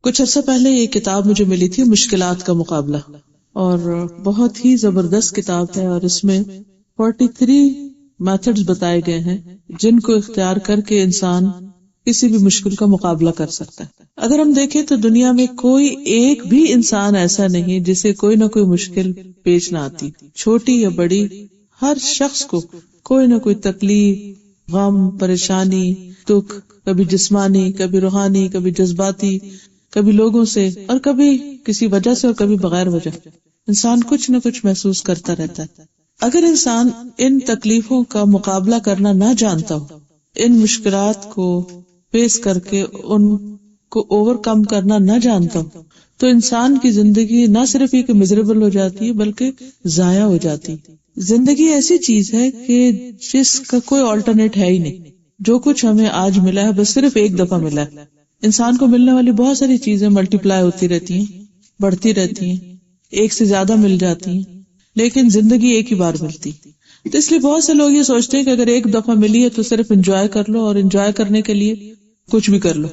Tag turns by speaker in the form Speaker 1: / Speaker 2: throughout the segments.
Speaker 1: کچھ عرصہ پہلے یہ کتاب مجھے ملی تھی، مشکلات کا مقابلہ، اور بہت ہی زبردست کتاب ہے، اور اس میں 43 میتھڈز بتائے گئے ہیں جن کو اختیار کر کے انسان کسی بھی مشکل کا مقابلہ کر سکتا ہے۔ اگر ہم دیکھیں تو دنیا میں کوئی ایک بھی انسان ایسا نہیں جسے کوئی نہ کوئی مشکل پیش نہ آتی، چھوٹی یا بڑی، ہر شخص کو کوئی نہ کوئی تکلیف، غم، پریشانی، دکھ، کبھی جسمانی، کبھی روحانی، کبھی جذباتی، کبھی لوگوں سے، اور کبھی کسی وجہ سے، اور کبھی بغیر وجہ، انسان کچھ نہ کچھ محسوس کرتا رہتا ہے۔ اگر انسان ان تکلیفوں کا مقابلہ کرنا نہ جانتا ہو، ان مشکلات کو فیس کر کے ان کو اوور کم کرنا نہ جانتا ہو، تو انسان کی زندگی نہ صرف یہ کہ مزریبل ہو جاتی ہے بلکہ ضائع ہو جاتی۔ زندگی ایسی چیز ہے کہ جس کا کوئی آلٹرنیٹ ہے ہی نہیں۔ جو کچھ ہمیں آج ملا ہے بس صرف ایک دفعہ ملا ہے۔ انسان کو ملنے والی بہت ساری چیزیں ملٹی پلائی ہوتی رہتی ہیں، بڑھتی رہتی ہیں، ایک سے زیادہ مل جاتی ہیں، لیکن زندگی ایک ہی بار ملتی۔ تو اس لیے بہت سے لوگ یہ سوچتے ہیں کہ اگر ایک دفعہ ملی ہے تو صرف انجوائے کر لو، اور انجوائے کرنے کے لیے کچھ بھی کر لو۔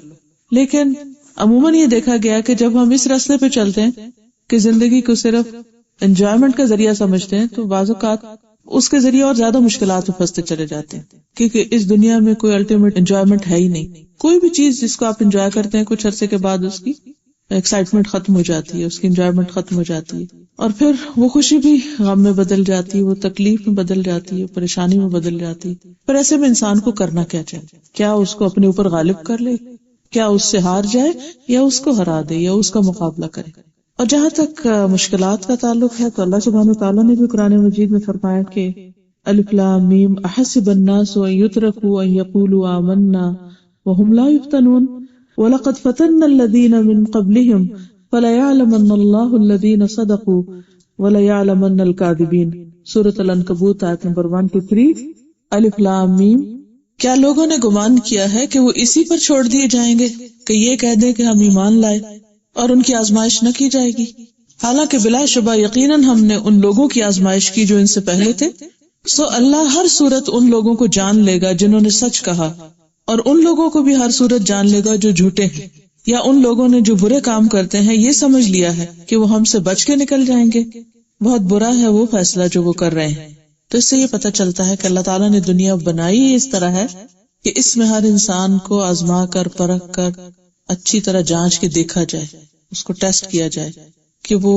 Speaker 1: لیکن عموماً یہ دیکھا گیا کہ جب ہم اس راستے پہ چلتے ہیں کہ زندگی کو صرف انجوائمنٹ کا ذریعہ سمجھتے ہیں تو بعض اوقات اس کے ذریعے اور زیادہ مشکلات میں پھنستے چلے جاتے ہیں، کیونکہ اس دنیا میں کوئی الٹیمیٹ انجوائمنٹ ہے ہی نہیں۔ کوئی بھی چیز جس کو آپ انجوائے کرتے ہیں کچھ عرصے کے بعد اس کی ایکسائٹمنٹ ختم ہو جاتی ہے، اس کی انجوائمنٹ ختم ہو جاتی ہے، اور پھر وہ خوشی بھی غم میں بدل جاتی ہے، وہ تکلیف میں بدل جاتی ہے، پریشانی میں بدل جاتی ہے۔ پھر ایسے میں انسان کو کرنا کیا چاہیے؟ کیا اس کو اپنے اوپر غالب کر لے، کیا اس سے ہار جائے، یا اس کو ہرا دے، یا اس کا مقابلہ کرے؟ اور جہاں تک مشکلات کا تعلق ہے تو اللہ سبحانہ وتعالیٰ نے بھی قرآن مجید میں فرمایا کہ الف لام میم احسب الناس ان یترکوا ان یقولوا آمنا وهم لا یفتنون وَلَقَدْ فَتَنَّا الَّذِينَ مِن قَبْلِهِمْ فَلَيَعْلَمَنَّ اللَّهُ الَّذِينَ صَدَقُوا وَلَيَعْلَمَنَّ الْكَاذِبِينَ۔ سورۃ العنکبوت آیت نمبر 123، الف لام میم۔ کیا لوگوں نے گمان کیا ہے کہ وہ اسی پر چھوڑ دیے جائیں گے کہ یہ کہہ دیں کہ ہم ایمان لائے اور ان کی آزمائش نہ کی جائے گی، حالانکہ بلا شبہ یقیناً ہم نے ان لوگوں کی آزمائش کی جو ان سے پہلے تھے۔ سو اللہ ہر صورت ان لوگوں کو جان لے گا جنہوں نے سچ کہا، اور ان لوگوں کو بھی ہر صورت جان لے گا جو جھوٹے ہیں، یا ان لوگوں نے جو برے کام کرتے ہیں یہ سمجھ لیا ہے کہ وہ ہم سے بچ کے نکل جائیں گے، بہت برا ہے وہ فیصلہ جو وہ کر رہے ہیں۔ تو اس سے یہ پتہ چلتا ہے کہ اللہ تعالیٰ نے دنیا بنائی اس طرح ہے کہ اس میں ہر انسان کو آزما کر پرکھ کر اچھی طرح جانچ کے دیکھا جائے، اس کو ٹیسٹ کیا جائے کہ وہ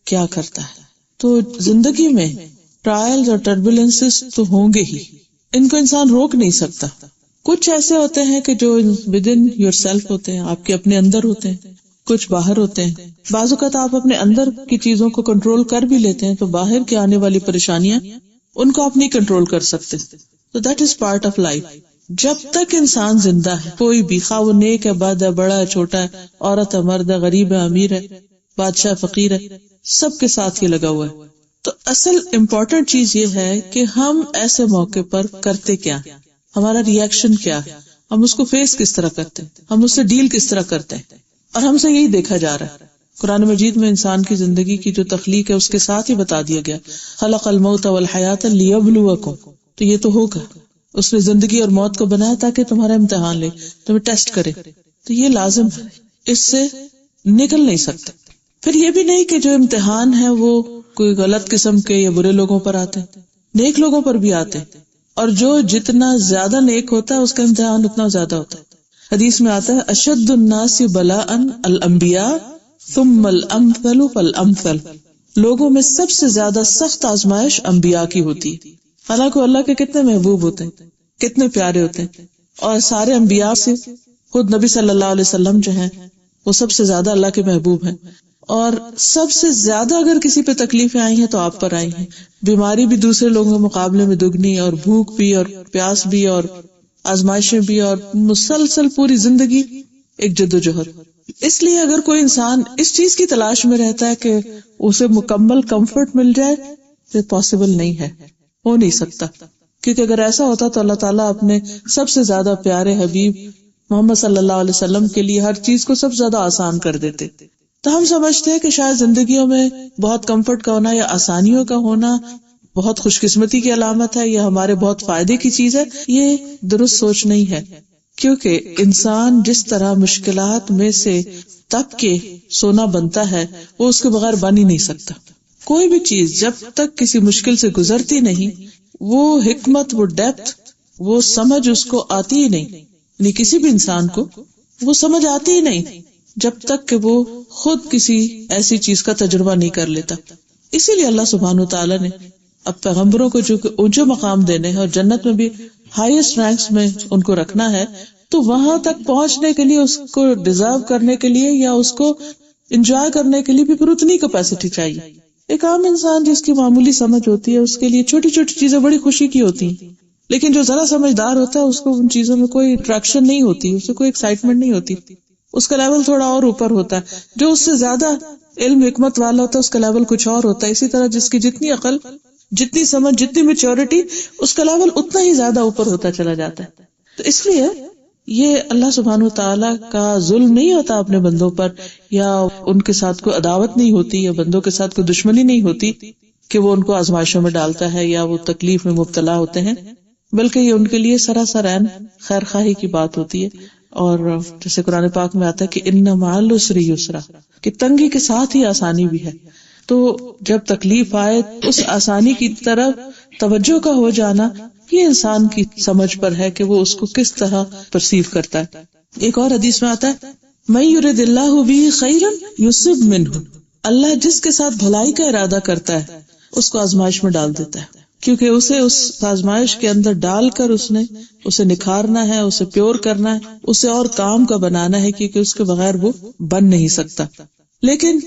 Speaker 1: کیا کرتا ہے۔ تو زندگی میں ٹرائلز اور ٹربولنسز تو ہوں گے ہی، ان کو انسان روک نہیں سکتا۔ کچھ ایسے ہوتے ہیں کہ جو ود ان یور سیلف ہوتے ہیں، آپ کے اپنے اندر ہوتے ہیں، کچھ باہر ہوتے ہیں۔ بعض اوقات آپ اپنے اندر کی چیزوں کو کنٹرول کر بھی لیتے ہیں تو باہر کے آنے والی پریشانیاں ان کو آپ نہیں کنٹرول کر سکتے۔ تو that is part of life. جب تک انسان زندہ ہے، کوئی بھی، خواہ وہ نیک ہے، بد ہے، بڑا ہے، چھوٹا ہے، عورت ہے، مرد ہے، غریب ہے، امیر ہے، بادشاہ فقیر ہے، سب کے ساتھ یہ لگا ہوا ہے۔ تو اصل امپورٹنٹ چیز یہ ہے کہ ہم ایسے موقع پر کرتے کیا، ہمارا ری ایکشن کیا ہے، ہم اس کو فیس کس طرح کرتے ہیں، ہم اس سے ڈیل کس طرح کرتے ہیں، اور ہم سے یہی دیکھا جا رہا ہے۔ قرآن مجید میں انسان کی زندگی کی جو تخلیق ہے اس کے ساتھ ہی بتا دیا گیا، خلق الموت والحیات لیبلوکم، تو یہ تو ہوگا، اس نے زندگی اور موت کو بنایا تاکہ تمہارا امتحان لے، تمہیں ٹیسٹ کرے، تو یہ لازم ہے، اس سے نکل نہیں سکتے۔ پھر یہ بھی نہیں کہ جو امتحان ہے وہ کوئی غلط قسم کے یا برے لوگوں پر آتے ہیں، نیک لوگوں پر بھی آتے ہیں، اور جو جتنا زیادہ نیک ہوتا ہے اس کا امتحان اتنا زیادہ ہوتا ہے۔ حدیث میں آتا ہے اشد الناس بلاء الانبیاء ثم الامثل فالامثل، لوگوں میں سب سے زیادہ سخت آزمائش انبیاء کی ہوتی ہے۔ حالانکہ اللہ کے کتنے محبوب ہوتے ہیں، کتنے پیارے ہوتے ہیں، اور سارے انبیاء سے خود نبی صلی اللہ علیہ وسلم جو ہیں وہ سب سے زیادہ اللہ کے محبوب ہیں، اور سب سے زیادہ اگر کسی پہ تکلیفیں آئی ہیں تو آپ پر آئی ہیں۔ بیماری بھی دوسرے لوگوں کے مقابلے میں دگنی، اور بھوک بھی، اور پیاس بھی، اور آزمائشیں بھی، اور مسلسل پوری زندگی ایک جدوجہد۔ اس لیے اگر کوئی انسان اس چیز کی تلاش میں رہتا ہے کہ اسے مکمل کمفرٹ مل جائے تو پاسبل نہیں ہے، ہو نہیں سکتا، کیونکہ اگر ایسا ہوتا تو اللہ تعالیٰ اپنے سب سے زیادہ پیارے حبیب محمد صلی اللہ علیہ وسلم کے لیے ہر چیز کو سب سے زیادہ آسان کر دیتے۔ تو ہم سمجھتے ہیں کہ شاید زندگیوں میں بہت کمفرٹ کا ہونا یا آسانیوں کا ہونا بہت خوش قسمتی کی علامت ہے یا ہمارے بہت فائدے کی چیز ہے۔ یہ درست سوچ نہیں ہے، کیونکہ انسان جس طرح مشکلات میں سے تب کہ سونا بنتا ہے وہ اس کے بغیر بن ہی نہیں سکتا. کوئی بھی چیز جب تک کسی مشکل سے گزرتی نہیں وہ حکمت، وہ ڈیپتھ، وہ سمجھ اس کو آتی ہی نہیں. یعنی کسی بھی انسان کو وہ سمجھ آتی ہی نہیں جب تک کہ وہ خود کسی ایسی چیز کا تجربہ نہیں کر لیتا. اسی لیے اللہ سبحانہ وتعالی نے اب پیغمبروں کو جو کہ اونچے مقام دینے ہیں اور جنت میں بھی ہائیسٹ رینکس میں ان کو رکھنا ہے، تو وہاں تک پہنچنے کے لیے، اس کو ڈیزرو کرنے کے لیے یا اس کو انجوائے کرنے کے لیے بھی پھر اتنی کیپیسٹی چاہیے. ایک عام انسان جس کی معمولی سمجھ ہوتی ہے اس کے لیے چھوٹی چھوٹی چیزیں بڑی خوشی کی ہوتی ہیں، لیکن جو ذرا سمجھدار ہوتا ہے اس کو ان چیزوں میں کوئی اٹریکشن نہیں ہوتی، اسے کوئی ایکسائٹمنٹ نہیں ہوتی، اس کا لیول تھوڑا اور اوپر ہوتا ہے. جو اس سے زیادہ علم حکمت والا ہوتا ہے اس کا لیول کچھ اور ہوتا ہے. اسی طرح جس کی جتنی عقل، جتنی سمجھ، جتنی میچورٹی، اس کا لیول اتنا ہی زیادہ اوپر ہوتا چلا جاتا ہے. تو اس لیے یہ اللہ سبحانہ وتعالی کا ظلم نہیں ہوتا اپنے بندوں پر، یا ان کے ساتھ کوئی عداوت نہیں ہوتی، یا بندوں کے ساتھ کوئی دشمنی نہیں ہوتی کہ وہ ان کو آزمائشوں میں ڈالتا ہے یا وہ تکلیف میں مبتلا ہوتے ہیں، بلکہ یہ ان کے لیے سراسر عین خیر خواہی کی بات ہوتی ہے. اور جیسے قرآن پاک میں آتا ہے کہ ان مع العسر یسرا، کہ تنگی کے ساتھ ہی آسانی بھی ہے. تو جب تکلیف آئے اس آسانی کی طرف توجہ کا ہو جانا یہ انسان کی سمجھ پر ہے کہ وہ اس کو کس طرح پرسیو کرتا ہے. ایک اور حدیث میں آتا ہے من یرد اللہ بہ خیرا یصب منہ، اللہ جس کے ساتھ بھلائی کا ارادہ کرتا ہے اس کو آزمائش میں ڈال دیتا ہے، کیونکہ اسے اس آزمائش کے اندر ڈال کر اس نے اسے نکھارنا ہے، اسے پیور کرنا ہے، اسے اور کام کا بنانا ہے، کیونکہ اس کے بغیر وہ بن نہیں سکتا. لیکن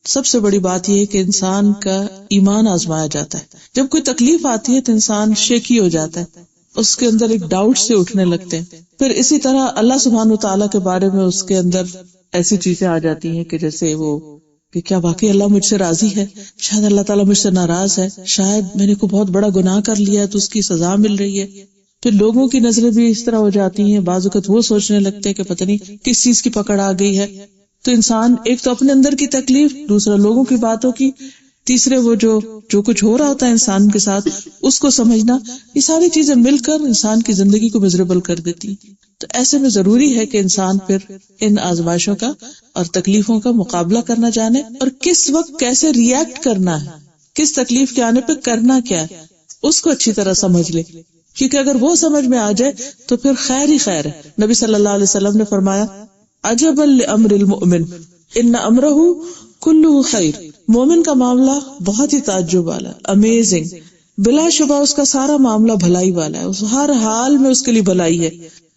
Speaker 1: سب سے بڑی بات یہ ہے کہ انسان کا ایمان آزمایا جاتا ہے. جب کوئی تکلیف آتی ہے تو انسان شیکی ہو جاتا ہے، اس کے اندر ایک ڈاؤٹ سے اٹھنے لگتے ہیں. پھر اسی طرح اللہ سبحانہ وتعالیٰ کے بارے میں اس کے اندر ایسی چیزیں آ جاتی ہیں کہ جیسے وہ کہ کیا واقعی اللہ مجھ سے راضی ہے، شاید اللہ تعالیٰ مجھ سے ناراض ہے، شاید میں نے کوئی بہت بڑا گناہ کر لیا ہے تو اس کی سزا مل رہی ہے. پھر لوگوں کی نظریں بھی اس طرح ہو جاتی ہیں، بعض اوقات وہ سوچنے لگتے ہیں کہ پتہ نہیں کس چیز کی پکڑ آ گئی ہے. تو انسان ایک تو اپنے اندر کی تکلیف، دوسرا لوگوں کی باتوں کی، تیسرے وہ جو کچھ ہو رہا ہوتا ہے انسان کے ساتھ اس کو سمجھنا، یہ ساری چیزیں مل کر انسان کی زندگی کو میزریبل کر دیتی. تو ایسے میں ضروری ہے کہ انسان پھر ان آزمائشوں کا اور تکلیفوں کا مقابلہ کرنا جانے، اور کس وقت کیسے ری ایکٹ کرنا ہے، کس تکلیف کے آنے پہ کرنا کیا ہے، اس کو اچھی طرح سمجھ لے. کیونکہ اگر وہ سمجھ میں آ جائے تو پھر خیر ہی خیر ہے. نبی صلی اللہ علیہ وسلم نے فرمایا عجبا لامر المؤمن ان امرہ کلہ خیر، مومن کا معاملہ بہت ہی تعجب والا، امیزنگ، بلا شبہ اس کا سارا معاملہ بھلائی والا ہے، اس ہر حال میں اس کے لیے بھلائی ہے.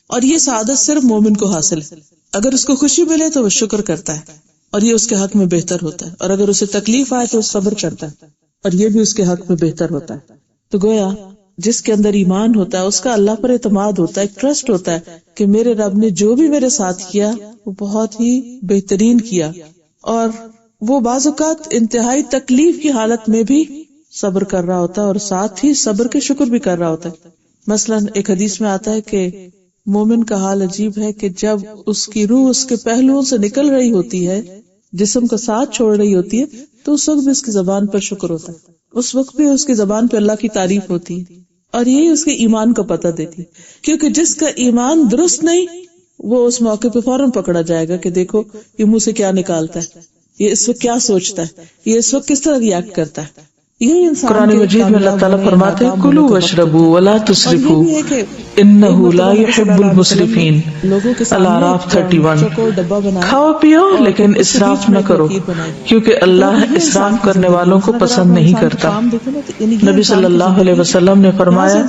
Speaker 1: اور یہ سعادت صرف مومن کو حاصل ہے. اگر اس کو خوشی ملے تو وہ شکر کرتا ہے اور یہ اس کے حق میں بہتر ہوتا ہے، اور اگر اسے تکلیف آئے تو صبر کرتا ہے اور یہ بھی اس کے حق میں بہتر ہوتا ہے. تو گویا جس کے اندر ایمان ہوتا ہے اس کا اللہ پر اعتماد ہوتا ہے، ایک ٹرسٹ ہوتا ہے کہ میرے رب نے جو بھی میرے ساتھ کیا وہ بہت ہی بہترین کیا. اور وہ بعض اوقات انتہائی تکلیف کی حالت میں بھی صبر کر رہا ہوتا ہے اور ساتھ ہی صبر کے شکر بھی کر رہا ہوتا ہے. مثلاً ایک حدیث میں آتا ہے کہ مومن کا حال عجیب ہے کہ جب اس کی روح اس کے پہلوؤں سے نکل رہی ہوتی ہے، جسم کا ساتھ چھوڑ رہی ہوتی ہے، تو اس وقت بھی اس کی زبان پر شکر ہوتا ہے، اس وقت بھی اس کی زبان پہ اللہ کی تعریف ہوتی ہے. اور یہی اس کے ایمان کا پتہ دیتی، کیونکہ جس کا ایمان درست نہیں وہ اس موقع پہ فوراً پکڑا جائے گا کہ دیکھو یہ منہ سے کیا نکالتا ہے، یہ اس وقت کیا سوچتا ہے، یہ اس وقت کس طرح ریاکٹ کرتا ہے. یہی انسان
Speaker 2: قرآن مجید میں اللہ تعالیٰ فرماتے ہیں کلوا واشربوا ولا تسرفوا انہ لا يحب المسرفین. الاعراف 31. کھاؤ پیو لیکن اسراف نہ کرو کیونکہ اللہ اسراف کرنے والوں کو پسند نہیں کرتا. نبی صلی اللہ علیہ وسلم نے فرمایا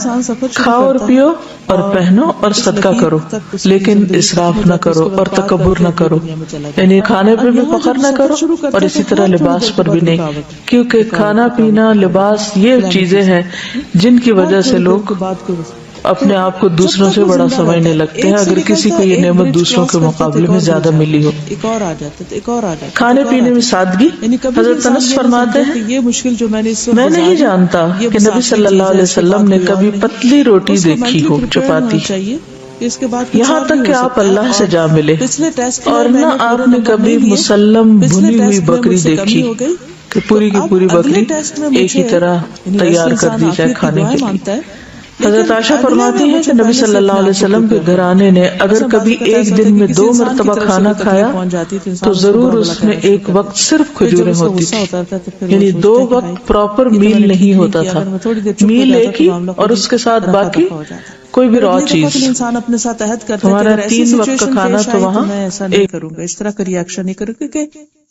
Speaker 2: کھاؤ اور پیو اور پہنو اور صدقہ کرو لیکن اسراف نہ کرو اور تکبر نہ کرو، یعنی کھانے پہ بھی فخر نہ کرو اور اسی طرح لباس پر بھی نہیں، کیونکہ کھانا پینا لباس یہ چیزیں ہیں جن کی وجہ سے لوگ اپنے آپ کو دوسروں سے بڑا سمجھنے لگتے ہیں اگر کسی کو یہ نعمت دوسروں کے مقابلے میں زیادہ ملی ہو. کھانے پینے میں سادگی. حضرت انس فرماتے ہیں میں نہیں جانتا کہ نبی صلی اللہ علیہ وسلم نے کبھی پتلی روٹی دیکھی ہو چپاتی، یہاں تک کہ آپ اللہ سے جا ملے، اور نہ آپ نے کبھی مسلم بھنی ہوئی بکری دیکھی کہ پوری کی پوری بکری ایک ہی طرح تیار کر دی جائے کھانے کے لیے. حضرت عائشہ فرماتی ہیں کہ نبی صلی اللہ علیہ وسلم کے گھرانے نے اگر کبھی ایک دن میں 2 مرتبہ کھانا کھایا تو ضرور اس میں ایک وقت صرف کھجوریں ہوتی تھی، یعنی 2 وقت پراپر میل نہیں ہوتا تھا، میل ایک ہی اور اس کے ساتھ باقی کوئی بھی را چیز۔
Speaker 1: انسان اپنے ساتھ عہد کرتا ہے
Speaker 2: ہمارا 3 وقت کا کھانا تو وہاں
Speaker 1: میں ایسا نہیں کروں گا، اس طرح کا ریئیکشن نہیں کروں، کیونکہ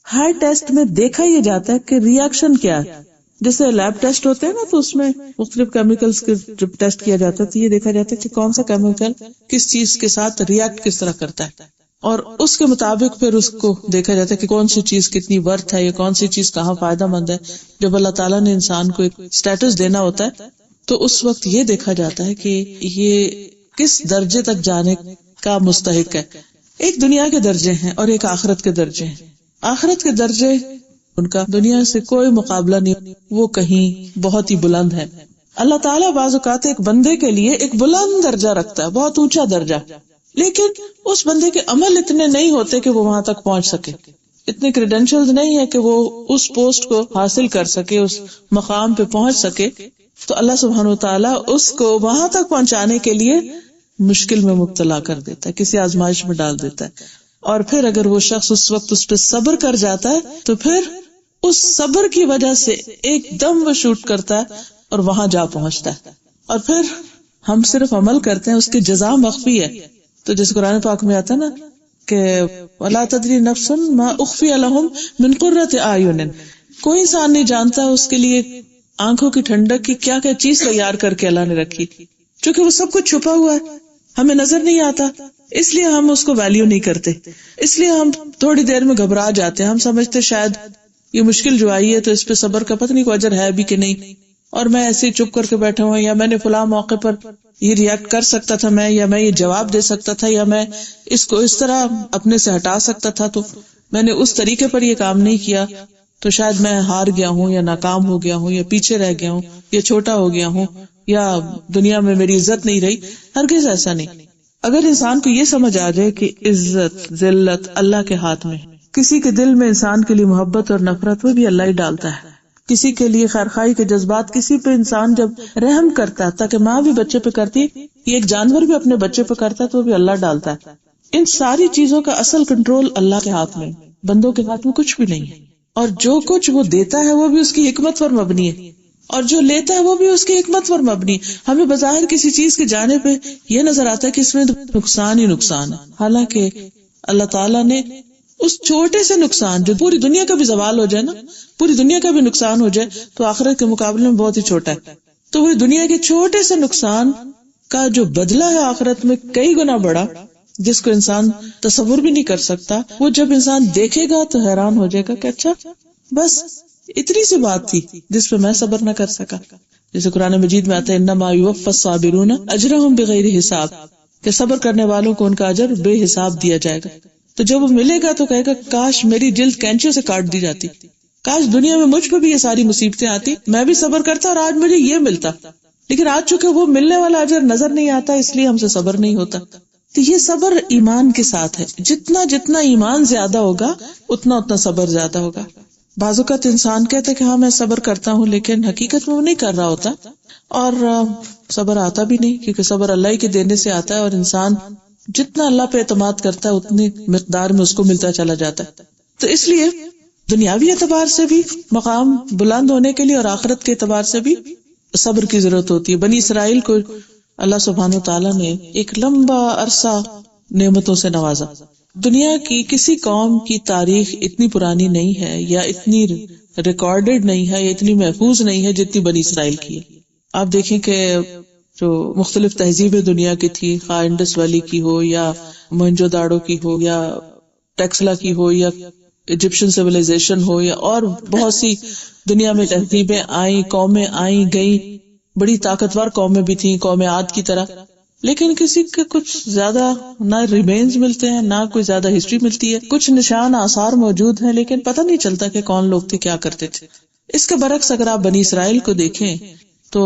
Speaker 1: ہر ٹیسٹ میں دیکھا یہ جاتا ہے کہ ریئیکشن کیا ہے۔ جیسے لیب ٹیسٹ ہوتے ہیں نا، تو اس میں مختلف کیمیکلز کے جب ٹیسٹ کیا جاتا ہے تو یہ دیکھا جاتا ہے کہ کون سا کیمیکل کس چیز کے ساتھ ریئیکٹ کس طرح کرتا ہے، اور اس کے مطابق پھر اس کو دیکھا جاتا ہے کہ کون سی چیز کتنی ورتھ ہے یا کون سی چیز کہاں فائدہ مند ہے۔ جب اللہ تعالیٰ نے انسان کو ایک اسٹیٹس دینا ہوتا ہے تو اس وقت یہ دیکھا جاتا ہے کہ یہ کس درجے تک جانے کا مستحق ہے۔ ایک دنیا کے درجے ہیں اور ایک آخرت کے درجے ہیں۔ آخرت کے درجے ان کا دنیا سے کوئی مقابلہ نہیں، وہ کہیں بہت ہی بلند ہے۔ اللہ تعالیٰ بعض اوقات ایک بندے کے لیے ایک بلند درجہ رکھتا ہے، بہت اونچا درجہ، لیکن اس بندے کے عمل اتنے نہیں ہوتے کہ وہ وہاں تک پہنچ سکے، اتنے کریڈینشیلز نہیں ہے کہ وہ اس پوسٹ کو حاصل کر سکے، اس مقام پہ پہنچ سکے۔ تو اللہ سبحانہ وتعالیٰ اس کو وہاں تک پہنچانے کے لیے مشکل میں مبتلا کر دیتا ہے، کسی آزمائش میں ڈال دیتا ہے، اور پھر اگر وہ شخص اس وقت اس پہ صبر کر جاتا ہے تو پھر اس صبر کی وجہ سے ایک دم وہ شوٹ کرتا ہے اور وہاں جا پہنچتا ہے۔ اور پھر ہم صرف عمل کرتے ہیں، اس کی جزا مخفی ہے۔ تو جیسے قرآن پاک میں آتا نا کہ وَلَا تَدْرِي نَفْسٌ مَا أُخْفِيَ لَهُم مِّن قُرَّةِ أَعْيُنٍ، کوئی انسان نہیں جانتا اس کے لیے آنکھوں کی ٹھنڈک کی کیا کیا چیز تیار کر کے اللہ نے رکھی، چونکہ وہ سب کچھ چھپا ہوا ہے، ہمیں نظر نہیں آتا، اس لیے ہم اس کو ویلیو نہیں کرتے، اس لیے ہم تھوڑی دیر میں گھبرا جاتے ہیں، ہم سمجھتے شاید یہ مشکل جو آئی ہے تو اس پہ صبر کا پتہ نہیں کوئی اجر ہے بھی کہ نہیں، اور میں ایسے ہی چپ کر کے بیٹھا ہوں، یا میں نے فلاں موقع پر یہ ریئیکٹ کر سکتا تھا میں، یا میں یہ جواب دے سکتا تھا، یا میں اس کو اس طرح اپنے سے ہٹا سکتا تھا، تو میں نے اس طریقے پر یہ کام نہیں کیا، تو شاید میں ہار گیا ہوں، یا ناکام ہو گیا ہوں، یا پیچھے رہ گیا ہوں، یا چھوٹا ہو گیا ہوں، یا دنیا میں میری عزت نہیں رہی۔ ہرگز ایسا نہیں۔ اگر انسان کو یہ سمجھ آ جائے کہ عزت ذلت اللہ کے ہاتھ میں، کسی کے دل میں انسان کے لیے محبت اور نفرت وہ بھی اللہ ہی ڈالتا ہے، کسی کے لیے خیرخواہی کے جذبات، کسی پہ انسان جب رحم کرتا ہے، تاکہ ماں بھی بچے پہ کرتی، یہ ایک جانور بھی اپنے بچے پہ کرتا ہے تو وہ بھی اللہ ڈالتا ہے۔ ان ساری چیزوں کا اصل کنٹرول اللہ کے ہاتھ میں، بندوں کے ہاتھ میں کچھ بھی نہیں ہے، اور جو کچھ وہ دیتا ہے وہ بھی اس کی حکمت پر مبنی ہے، اور جو لیتا ہے وہ بھی اس کی حکمت پر مبنی۔ ہمیں بظاہر کسی چیز کے جانے پہ یہ نظر آتا ہے کہ اس میں نقصان ہی نقصان ہے، حالانکہ اللہ تعالیٰ نے اس چھوٹے سے نقصان جو پوری دنیا کا بھی زوال ہو جائے نا، پوری دنیا کا بھی نقصان ہو جائے تو آخرت کے مقابلے میں بہت ہی چھوٹا ہے، تو وہ دنیا کے چھوٹے سے نقصان کا جو بدلہ ہے آخرت میں کئی گنا بڑا، جس کو انسان تصور بھی نہیں کر سکتا۔ وہ جب انسان دیکھے گا تو حیران ہو جائے گا کہ اچھا بس اتنی سی بات تھی جس پہ میں صبر نہ کر سکا۔ جیسے قرآن مجید میں آتا ہے انما یوفی الصابرون اجرہم بغیر حساب، کہ صبر کرنے والوں کو ان کا اجر بے حساب دیا جائے گا۔ تو جب وہ ملے گا تو کہے گا کاش میری جلد کینچیوں سے کاٹ دی جاتی، کاش دنیا میں مجھ پہ بھی یہ ساری مصیبتیں آتی، میں بھی صبر کرتا اور آج مجھے یہ ملتا، لیکن آج چونکہ وہ ملنے والا اجر نظر نہیں آتا اس لیے ہم سے صبر نہیں ہوتا۔ تو یہ صبر ایمان کے ساتھ ہے، جتنا جتنا ایمان زیادہ ہوگا اتنا اتنا صبر زیادہ ہوگا۔ بعض اوقات انسان کہتا ہے کہ ہاں میں صبر کرتا ہوں، لیکن حقیقت میں وہ نہیں کر رہا ہوتا، اور صبر آتا بھی نہیں، کیونکہ صبر اللہ ہی کے دینے سے آتا ہے، اور انسان جتنا اللہ پہ اعتماد کرتا ہے اتنی مقدار میں اس کو ملتا چلا جاتا ہے۔ تو اس لیے دنیاوی اعتبار سے بھی مقام بلند ہونے کے لیے اور آخرت کے اعتبار سے بھی صبر کی ضرورت ہوتی ہے۔ بنی اسرائیل کو اللہ سبحانہ وتعالیٰ نے ایک لمبا عرصہ نعمتوں سے نوازا۔ دنیا کی کسی قوم کی تاریخ اتنی پرانی نہیں ہے، یا اتنی ریکارڈڈ نہیں ہے، یا اتنی محفوظ نہیں ہے جتنی بنی اسرائیل کی ہے۔ آپ دیکھیں کہ جو مختلف تہذیبیں دنیا کی تھی، خواہ انڈس ویلی کی ہو، یا موہنجو داڑو کی ہو، یا ٹیکسلا کی ہو، یا ایجپشن سیویلائزیشن ہو، یا اور بہت سی دنیا میں تہذیبیں آئیں، قومیں آئیں گئیں، بڑی طاقتور قومیں بھی تھیں قوم عاد کی طرح، لیکن کسی کے کچھ زیادہ نہ ریمینز ملتے ہیں، نہ کوئی زیادہ ہسٹری ملتی ہے، کچھ نشان آثار موجود ہیں لیکن پتہ نہیں چلتا کہ کون لوگ تھے، کیا کرتے تھے۔ اس کے برعکس اگر آپ بنی اسرائیل کو دیکھیں تو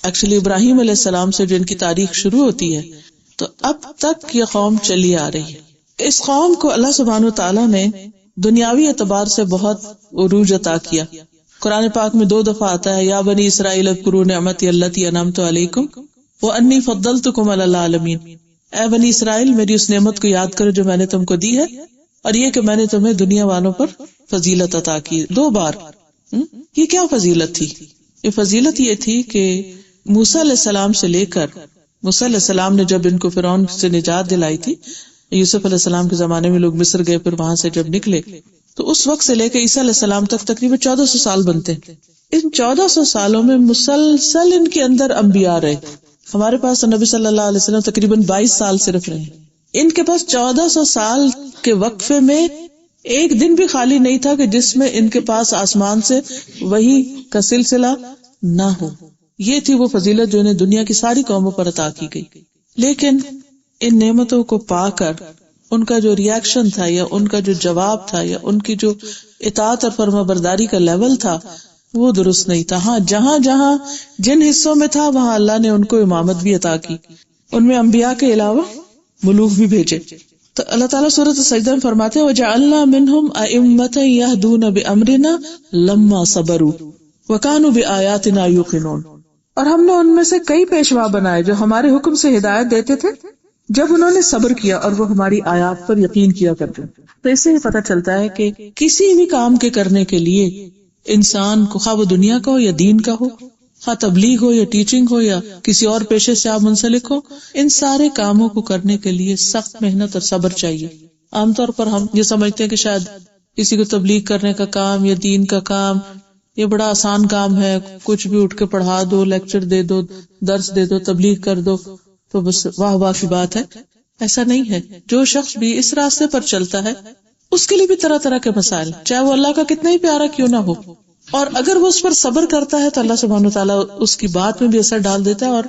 Speaker 1: ایکچولی ابراہیم علیہ السلام سے جو ان کی تاریخ شروع ہوتی ہے تو اب تک یہ قوم چلی آ رہی ہے۔ اس قوم کو اللہ سبحانہ وتعالیٰ نے دنیاوی اعتبار سے بہت عروج عطا کیا۔ قرآن پاک میں 2 دفعہ آتا ہے یا بنی اسرائیل اذکروا نعمتی التی انعمت علیکم وَأَنِّي فَضَّلْتُكُمْ عَلَى الْعَالَمِينَ، اے بنی اسرائیل میری اس نعمت کو یاد کرو جو میں نے تم کو دی ہے، اور یہ کہ میں نے تمہیں دنیا والوں پر فضیلت عطا کی 2 بار۔ یہ کیا فضیلت تھی؟ یہ فضیلت یہ تھی کہ موسیٰ علیہ السلام سے لے کر، موسیٰ علیہ السلام نے جب ان کو فرعون سے نجات دلائی تھی، یوسف علیہ السلام کے زمانے میں لوگ مصر گئے، پھر وہاں سے جب نکلے تو اس وقت سے لے کے عیسیٰ علیہ السلام تک تقریباً 1400 سال بنتے ہیں۔ ان 1400 سالوں میں مسلسل ان کے اندر انبیاء رہے۔ ہمارے پاس نبی صلی اللہ علیہ وسلم تقریباً 22 سال صرف رہے، ان کے پاس 1400 سال کے وقفے میں ایک دن بھی خالی نہیں تھا کہ جس میں ان کے پاس آسمان سے وحی کا سلسلہ نہ ہو۔ یہ تھی وہ فضیلت جو انہیں دنیا کی ساری قوموں پر عطا کی گئی۔ لیکن ان نعمتوں کو پا کر ان کا جو ریاکشن تھا یا ان کا جو جواب تھا یا ان کی جو اطاعت اور فرما برداری کا لیول تھا وہ درست نہیں تھا۔ ہاں جہاں جہاں جن حصوں میں تھا وہاں اللہ نے ان کو امامت بھی عطا کی، ان میں انبیاء کے علاوہ ملوک بھی بھیجے۔ تو اللہ تعالیٰ سورۃ السجدہ میں فرماتے ہیں وَجَعَلْنَا مِنْهُمْ أَئِمَّةً يَهْدُونَ بِأَمْرِنَا لَمَّا صَبَرُوا وَكَانُوا بِآيَاتِنَا يُوقِنُونَ، اور ہم نے ان میں سے کئی پیشوا بنائے جو ہمارے حکم سے ہدایت دیتے تھے جب انہوں نے صبر کیا اور وہ ہماری آیات پر یقین کیا کرتے۔ تو اس سے ہی پتہ چلتا ہے کہ کسی بھی کام کے کرنے کے لیے انسان کو، خواہ وہ دنیا کا ہو یا دین کا ہو، خواہ تبلیغ ہو یا ٹیچنگ ہو یا کسی اور پیشے سے آپ منسلک ہو، ان سارے کاموں کو کرنے کے لیے سخت محنت اور صبر چاہیے۔ عام طور پر ہم یہ سمجھتے ہیں کہ شاید کسی کو تبلیغ کرنے کا کام یا دین کا کام یہ بڑا آسان کام ہے، کچھ بھی اٹھ کے پڑھا دو، لیکچر دے دو، درس دے دو، تبلیغ کر دو تو بس واہ واہ کی بات ہے۔ ایسا نہیں ہے۔ جو شخص بھی اس راستے پر چلتا ہے اس کے لیے بھی طرح طرح کے مسائل، چاہے وہ اللہ کا کتنا ہی پیارا کیوں نہ ہو، اور اگر وہ اس پر صبر کرتا ہے تو اللہ سبحانہ وتعالیٰ اس کی بات میں بھی اثر ڈال دیتا ہے اور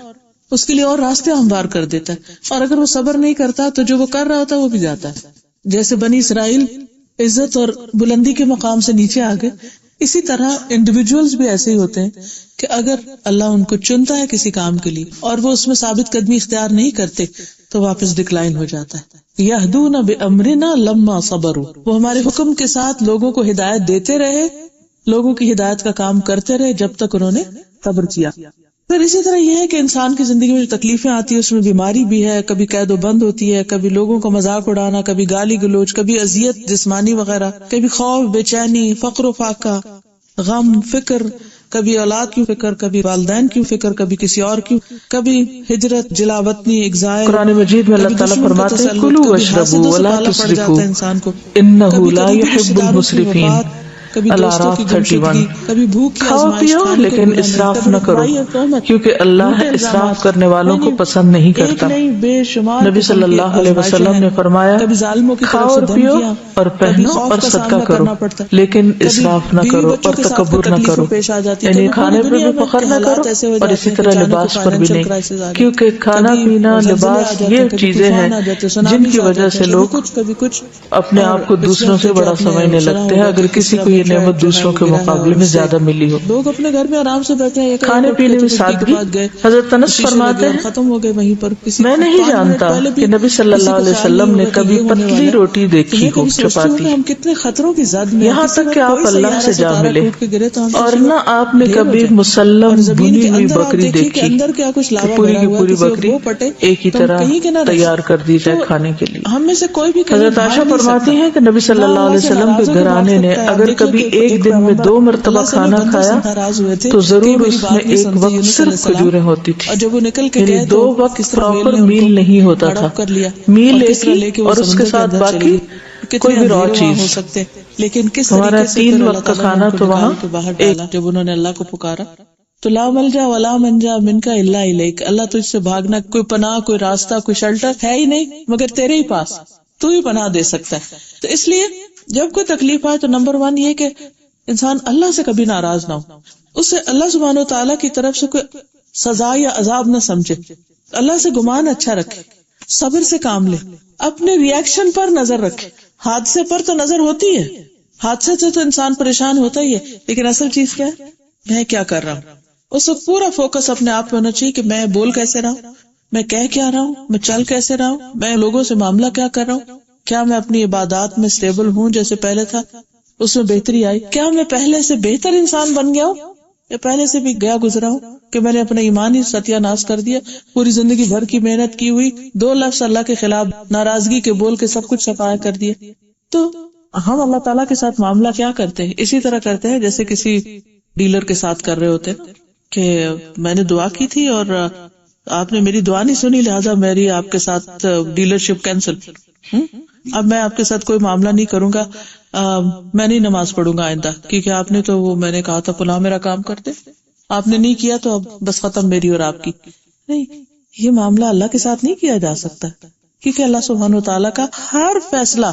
Speaker 1: اس کے لیے اور راستے ہموار کر دیتا ہے، اور اگر وہ صبر نہیں کرتا تو جو وہ کر رہا ہوتا ہے وہ بھی جاتا ہے۔ جیسے بنی اسرائیل عزت اور بلندی کے مقام سے نیچے آ گئے، اسی طرح انڈیویجولز بھی ایسے ہی ہوتے ہیں کہ اگر اللہ ان کو چنتا ہے کسی کام کے لیے اور وہ اس میں ثابت قدمی اختیار نہیں کرتے تو واپس ڈکلائن ہو جاتا ہے۔ یہدون بامرنا لما صبروا، وہ ہمارے حکم کے ساتھ لوگوں کو ہدایت دیتے رہے، لوگوں کی ہدایت کا کام کرتے رہے جب تک انہوں نے صبر کیا۔ پھر اسی طرح یہ ہے کہ انسان کی زندگی میں جو تکلیفیں آتی ہیں اس میں بیماری بھی ہے، کبھی قید و بند ہوتی ہے، کبھی لوگوں کا مذاق اڑانا، کبھی گالی گلوچ، کبھی اذیت جسمانی وغیرہ، کبھی خوف، بے چینی، فقر و فاقہ، غم، فکر، کبھی اولاد کی فکر، کبھی والدین کی فکر، کبھی کسی اور کی، کبھی ہجرت، جلا وطنی، ایگزائل۔
Speaker 2: قرآن مجید میں اللہ تعالیٰ فرماتے ہیں کلوا واشربوا ولا تسرفوا انہ لا يحب المسرفین، الاعراف 31۔
Speaker 1: کبھی بھوک کی
Speaker 2: کھاؤ پیو لیکن اسراف نہ کرو کیونکہ اللہ اسراف کرنے والوں کو پسند نہیں کرتا۔ نبی صلی اللہ علیہ وسلم نے فرمایا کھاؤ اور پیو اور پہنو اور صدقہ کرو لیکن اسراف نہ کرو اور تکبر نہ کرو، یعنی کھانے پر بھی فخر نہ کرو اور اسی طرح لباس پر بھی نہیں، کیونکہ کھانا پینا لباس یہ چیزیں ہیں جن کی وجہ سے لوگ اپنے آپ کو دوسروں سے بڑا سمجھنے لگتے ہیں اگر کسی کو یہ نعمت دوسروں کے مقابلے میں زیادہ ملی ہو۔
Speaker 1: لوگ اپنے گھر میں آرام سے بیٹھے ہیں،
Speaker 2: کھانے پینے میں سادگی۔ حضرت انس فرماتے ہیں
Speaker 1: ختم ہو گئے وہیں پر،
Speaker 2: میں نہیں جانتا کہ نبی صلی اللہ علیہ وسلم نے کبھی پتلی روٹی دیکھی ہو چپاتی،
Speaker 1: ہم کتنے خطروں کی زد میں،
Speaker 2: یہاں تک کہ آپ اللہ سے جا ملے، اور نہ آپ نے کبھی مسلم بھنی ہوئی بکری دیکھی کہ پوری کی پوری بکری ایک ہی طرح تیار کر دی جائے کھانے کے لیے۔
Speaker 1: ہم میں سے کوئی بھی
Speaker 2: حضرت عائشہ فرماتی ہیں کہ نبی صلی اللہ علیہ وسلم کے گھرانے نے اگر کبھی ایک دن میں 2 مرتبہ کھانا کھایا تو ضرور اس میں ایک وقت صرف کھجوریں ہوتی تھی، یعنی 2 وقت پراپر میل نہیں ہوتا تھا، میل ایک اور اس کے ساتھ باقی کوئی بھی اور چیز۔
Speaker 1: لیکن کس
Speaker 2: ہمارا 3 وقت کا کھانا تو وہاں ایک۔
Speaker 1: جب انہوں نے اللہ کو پکارا تو لا ملجا ولا منجا منکا الا الیک، اللہ تجھ سے بھاگنا کوئی پناہ، کوئی راستہ، کوئی شیلٹر ہے ہی نہیں مگر تیرے ہی پاس، تو ہی پناہ دے سکتا ہے۔ تو اس لیے جب کوئی تکلیف آئے تو نمبر 1 یہ کہ انسان اللہ سے کبھی ناراض نہ ہو، اسے اللہ سبحانہ و تعالیٰ کی طرف سے کوئی سزا یا عذاب نہ سمجھے، اللہ سے گمان اچھا رکھے، صبر سے کام لے، اپنے ریاکشن پر نظر رکھے۔ حادثے پر تو نظر ہوتی ہے، حادثے سے تو انسان پریشان ہوتا ہی ہے، لیکن اصل چیز کیا ہے؟ میں کیا کر رہا ہوں۔ اس کو پورا فوکس اپنے آپ پہ ہونا چاہیے کہ میں بول کیسے رہا ہوں، میں کہہ کیا رہا ہوں، میں چل کیسے رہا ہوں، میں لوگوں سے معاملہ کیا کر رہا ہوں، کیا میں اپنی عبادات میں اسٹیبل ہوں جیسے پہلے تھا، اس میں بہتری آئی، کیا میں پہلے سے بہتر انسان بن گیا ہوں۔ یا پہلے سے بھی گیا گزرا ہوں کہ میں نے اپنا ایمان ہی ستیہ ناش کر دیا, پوری زندگی بھر کی محنت کی ہوئی 2 لفظ اللہ کے خلاف ناراضگی کے بول کے سب کچھ صفایا کر دیا. تو ہم اللہ تعالیٰ کے ساتھ معاملہ کیا کرتے ہیں؟ اسی طرح کرتے ہیں جیسے کسی ڈیلر کے ساتھ کر رہے ہوتے کہ میں نے دعا کی تھی اور آپ نے میری دعا نہیں سنی, لہٰذا میری آپ کے ساتھ ڈیلرشپ کینسل, اب میں آپ کے ساتھ کوئی معاملہ نہیں کروں گا, میں نہیں نماز پڑھوں گا آئندہ, کیونکہ آپ نے تو وہ میں نے کہا تھا فلاں میرا کام کرتے, آپ نے نہیں کیا تو اب بس ختم میری اور آپ کی. نہیں, یہ معاملہ اللہ کے ساتھ نہیں کیا جا سکتا, کیونکہ اللہ سبحانہ وتعالیٰ کا ہر فیصلہ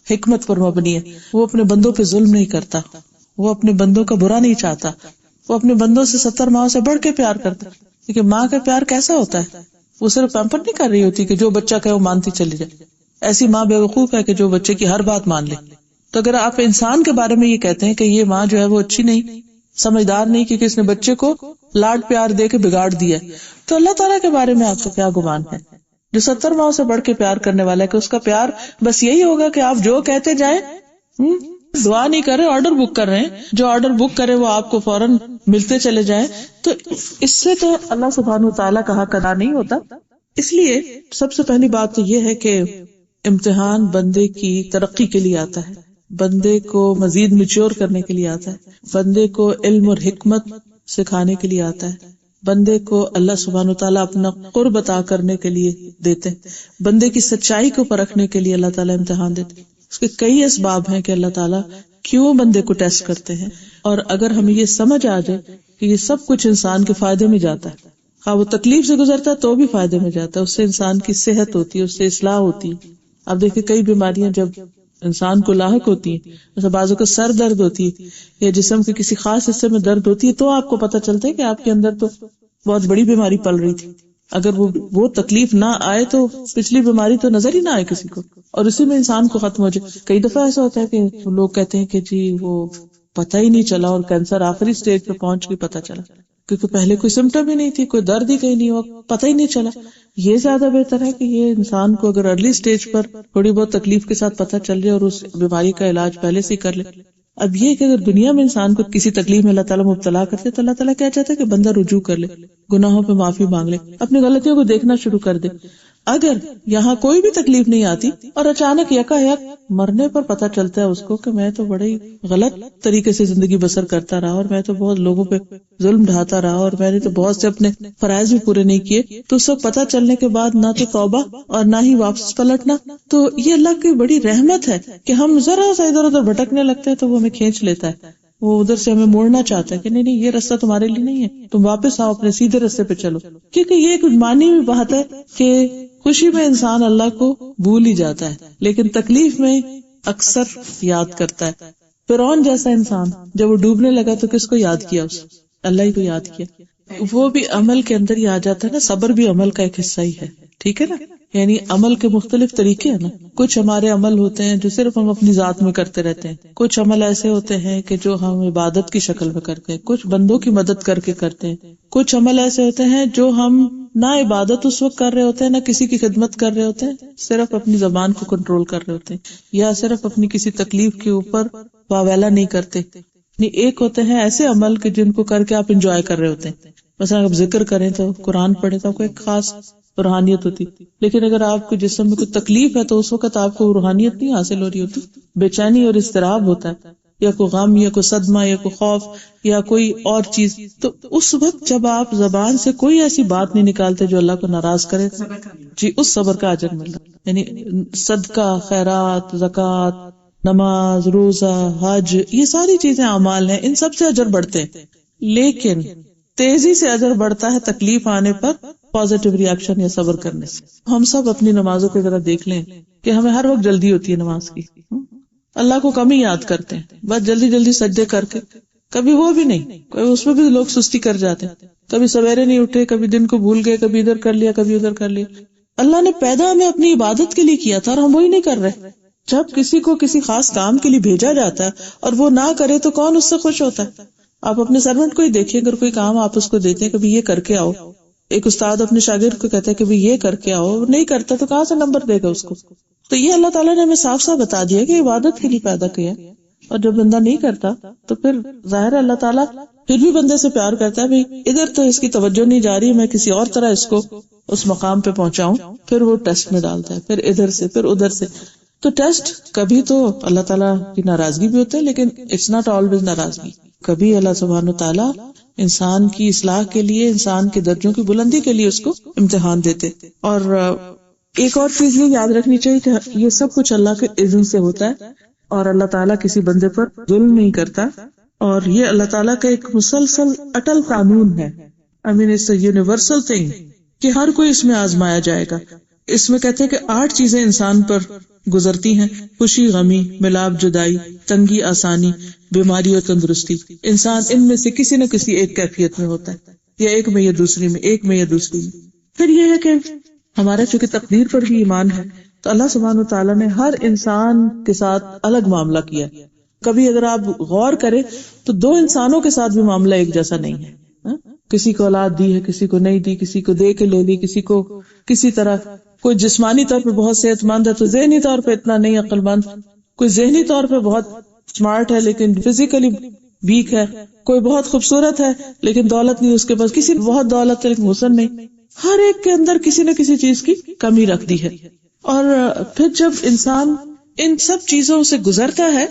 Speaker 1: حکمت پر مبنی ہے. وہ اپنے بندوں پہ ظلم نہیں کرتا, وہ اپنے بندوں کا برا نہیں چاہتا, وہ اپنے بندوں سے 70 ماؤں سے بڑھ کے پیار کرتا. کیونکہ ماں کا پیار کیسا ہوتا ہے, وہ صرف پیمپر نہیں کر رہی ہوتی کہ جو بچہ کہے وہ مانتی چلی جائے. ایسی ماں بے وقوف ہے کہ جو بچے کی ہر بات مان لے. تو اگر آپ انسان کے بارے میں یہ کہتے ہیں کہ یہ ماں جو ہے وہ اچھی نہیں, سمجھدار نہیں, کیونکہ اس نے بچے کو لاڈ پیار دے کے بگاڑ دیا, تو اللہ تعالیٰ کے بارے میں آپ کو کیا گمان ہے جو 70 ماؤں سے بڑھ کے پیار کرنے والا ہے کہ اس کا پیار بس یہی ہوگا کہ آپ جو کہتے جائیں, دعا نہیں کر رہے, آرڈر بک کر رہے ہیں, جو آرڈر بک کرے وہ آپ کو فوراً ملتے چلے جائیں. تو اس سے تو اللہ سبحانہ وتعالیٰ کا حق ادا نہیں ہوتا. اس لیے سب سے پہلی بات تو یہ ہے کہ امتحان بندے کی ترقی کے لیے آتا ہے, بندے کو مزید میچور کرنے کے لیے آتا ہے, بندے کو علم اور حکمت سکھانے کے لیے آتا ہے, بندے کو اللہ سبحانہ وتعالیٰ اپنا قرب عطا کرنے کے لیے دیتے ہیں, بندے کی سچائی کو پرکھنے کے لیے اللہ تعالیٰ امتحان دیتے. اس کے کئی اسباب ہیں کہ اللہ تعالیٰ کیوں بندے کو ٹیسٹ کرتے ہیں, اور اگر ہمیں یہ سمجھ آ جائے کہ یہ سب کچھ انسان کے فائدے میں جاتا ہے, ہاں وہ تکلیف سے گزرتا ہے تو بھی فائدے میں جاتا ہے, اس سے انسان کی صحت ہوتی ہے, اس سے اصلاح ہوتی ہے. اب دیکھیں کئی بیماریاں جب انسان کو لاحق ہوتی ہیں, جیسے بعضوں کو سر درد ہوتی ہے یا جسم کے کسی خاص حصے میں درد ہوتی ہے, تو آپ کو پتہ چلتا ہے کہ آپ کے اندر تو بہت بڑی بیماری پل رہی تھی. اگر وہ تکلیف نہ آئے تو پچھلی بیماری تو نظر ہی نہ آئے کسی کو, اور اسی میں انسان کو ختم ہو جائے. کئی دفعہ ایسا ہوتا ہے کہ لوگ کہتے ہیں کہ جی وہ پتہ ہی نہیں چلا اور کینسر آخری سٹیج پہ پہنچ کے پتہ چلا, کیونکہ پہلے کوئی سمٹم ہی نہیں تھی, کوئی درد ہی کہیں نہیں ہوا, پتہ ہی نہیں چلا. یہ زیادہ بہتر ہے کہ یہ انسان کو اگر ارلی سٹیج پر تھوڑی بہت تکلیف کے ساتھ پتہ چل جائے اور اس بیماری کا علاج پہلے سے کر لے. اب یہ کہ اگر دنیا میں انسان کو کسی تکلیف میں اللہ تعالیٰ مبتلا کرتے تو اللہ تعالیٰ کیا چاہتا ہے کہ بندہ رجوع کر لے, گناہوں پہ معافی مانگ لے, اپنی غلطیوں کو دیکھنا شروع کر دے. اگر یہاں کوئی بھی تکلیف نہیں آتی اور اچانک یکا یک مرنے پر پتہ چلتا ہے اس کو کہ میں تو بڑے غلط طریقے سے زندگی بسر کرتا رہا اور میں تو بہت لوگوں پہ ظلم ڈھاتا رہا اور میں نے تو بہت سے اپنے فرائض بھی پورے نہیں کیے, تو سب پتہ چلنے کے بعد نہ تو توبہ اور نہ ہی واپس پلٹنا. تو یہ اللہ کی بڑی رحمت ہے کہ ہم ذرا سا ادھر ادھر بھٹکنے لگتے ہیں تو وہ ہمیں کھینچ لیتا ہے, وہ ادھر سے ہمیں موڑنا چاہتا ہے کہ نہیں یہ راستہ تمہارے لیے نہیں ہے, تم واپس آؤ, اپنے سیدھے راستے پہ چلو. کیونکہ یہ ایک معنی بھی بات ہے کہ خوشی میں انسان اللہ کو بھول ہی جاتا ہے لیکن تکلیف میں اکثر یاد کرتا ہے. فرعون جیسا انسان جب وہ ڈوبنے لگا تو کس کو یاد کیا؟ اس اللہ ہی کو یاد کیا. وہ بھی عمل کے اندر ہی آ جاتا ہے نا, صبر بھی عمل کا ایک حصہ ہی ہے, ٹھیک ہے نا. یعنی عمل کے مختلف طریقے ہیں نا. کچھ ہمارے عمل ہوتے ہیں جو صرف ہم اپنی ذات میں کرتے رہتے ہیں, کچھ عمل ایسے ہوتے ہیں کہ جو ہم عبادت کی شکل میں کرتے ہیں, کچھ بندوں کی مدد کر کے کرتے ہیں, کچھ عمل ایسے ہوتے ہیں جو ہم نہ عبادت اس وقت کر رہے ہوتے ہیں نہ کسی کی خدمت کر رہے ہوتے ہیں, صرف اپنی زبان کو کنٹرول کر رہے ہوتے ہیں یا صرف اپنی کسی تکلیف کے اوپر واویلا نہیں کرتے. ایک ہوتے ہیں ایسے عمل کہ جن کو کر کے آپ انجوائے کر رہے ہوتے ہیں, مثلا آپ ذکر کریں تو قرآن پڑھیں تو آپ کو ایک خاص روحانیت ہوتی, لیکن اگر آپ کو جسم میں کوئی تکلیف ہے تو اس وقت آپ کو روحانیت نہیں حاصل ہو رہی ہوتی, بے چینی اور اضطراب ہوتا ہے, یا کوئی غم یا کوئی صدمہ یا کوئی خوف یا کوئی اور چیز. تو اس وقت جب آپ زبان سے کوئی ایسی بات نہیں نکالتے جو اللہ کو ناراض کرے, جی اس صبر کا اجر مل رہا. یعنی صدقہ, خیرات, زکوٰۃ, نماز, روزہ, حج, یہ ساری چیزیں اعمال ہیں, ان سب سے اجر بڑھتے ہیں, لیکن تیزی سے اجر بڑھتا ہے تکلیف آنے پر پازیٹیو ریاکشن یا صبر کرنے سے. ہم سب اپنی نمازوں کی ذرا دیکھ لیں کہ ہمیں ہر وقت جلدی ہوتی ہے نماز کی, اللہ کو کم ہی یاد کرتے ہیں, بس جلدی جلدی سجدے کر کے, کبھی وہ بھی نہیں, اس میں بھی لوگ سستی کر جاتے ہیں, کبھی سویرے نہیں اٹھے, کبھی دن کو بھول گئے, کبھی ادھر کر لیا کبھی ادھر کر لیا. اللہ نے پیدا ہمیں اپنی عبادت کے لیے کیا تھا اور ہم وہی نہیں کر رہے. جب کسی کو کسی خاص کام کے لیے بھیجا جاتا ہے اور وہ نہ کرے تو کون اس سے خوش ہوتا ہے؟ آپ اپنے سرونٹ کو ہی دیکھیں, اگر کوئی کام آپ اس کو دیتے ہیں کبھی یہ کر کے آؤ, ایک استاد اپنے شاگرد کو کہتا ہے کہ یہ کر کے آؤ, نہیں کرتا تو کہاں سے نمبر دے گا اس کو؟ تو یہ اللہ تعالیٰ نے ہمیں صاف صاف بتا دیا کہ عبادت کے لیے پیدا کیا, اور جب بندہ نہیں کرتا تو پھر ظاہر اللہ تعالیٰ پھر بھی بندے سے پیار کرتا ہے، بھائی ادھر تو اس کی توجہ نہیں جا رہی، میں کسی اور طرح اس کو اس مقام پہ پہنچاؤں، پھر وہ ٹیسٹ میں ڈالتا ہے، پھر ادھر سے پھر ادھر سے. تو ٹیسٹ کبھی تو اللہ تعالیٰ کی ناراضگی بھی ہوتے ہے، لیکن اٹس ناٹ آلویز ناراضگی. کبھی اللہ سبحانہ وتعالیٰ انسان کی اصلاح کے لیے، انسان کے درجوں کی بلندی کے لیے اس کو امتحان دیتے. اور ایک اور چیز یہ یاد رکھنی چاہیے کہ یہ سب کچھ اللہ کے اذن سے ہوتا ہے، اور اللہ تعالیٰ کسی بندے پر ظلم نہیں کرتا، اور یہ اللہ تعالیٰ کا ایک مسلسل اٹل قانون ہے. I mean it's a universal thing کہ ہر کوئی اس میں آزمایا جائے گا. اس میں کہتے ہیں کہ 8 چیزیں انسان پر گزرتی ہیں: خوشی، غمی، ملاپ، جدائی، تنگی، آسانی، بیماری اور تندرستی. انسان ان میں سے کسی نہ کسی ایک کیفیت میں ہوتا ہے، یا ایک میں یا دوسری میں، ایک میں یا دوسری میں. پھر یہ ہے کہ ہمارا چونکہ تقدیر پر بھی ایمان ہے، تو اللہ سبحانہ وتعالیٰ نے ہر انسان کے ساتھ الگ معاملہ کیا. کبھی اگر آپ غور کریں تو 2 انسانوں کے ساتھ بھی معاملہ ایک جیسا نہیں ہے. کسی کو اولاد دی ہے، کسی کو نہیں دی، کسی کو دے کے لے لی، کسی کو کسی طرح. کوئی جسمانی طور پہ بہت صحت مند ہے تو ذہنی طور پہ اتنا نہیں عقل مند. کوئی ذہنی طور پہ بہت اسمارٹ ہے لیکن فزیکلی ویک ہے. کوئی بہت خوبصورت ہے لیکن دولت نہیں اس کے پاس. کسی بہت دولت ہے لیکن حسن نہیں. ہر ایک کے اندر کسی نہ کسی چیز کی کمی رکھ دی ہے. اور پھر جب انسان ان سب چیزوں سے گزرتا ہے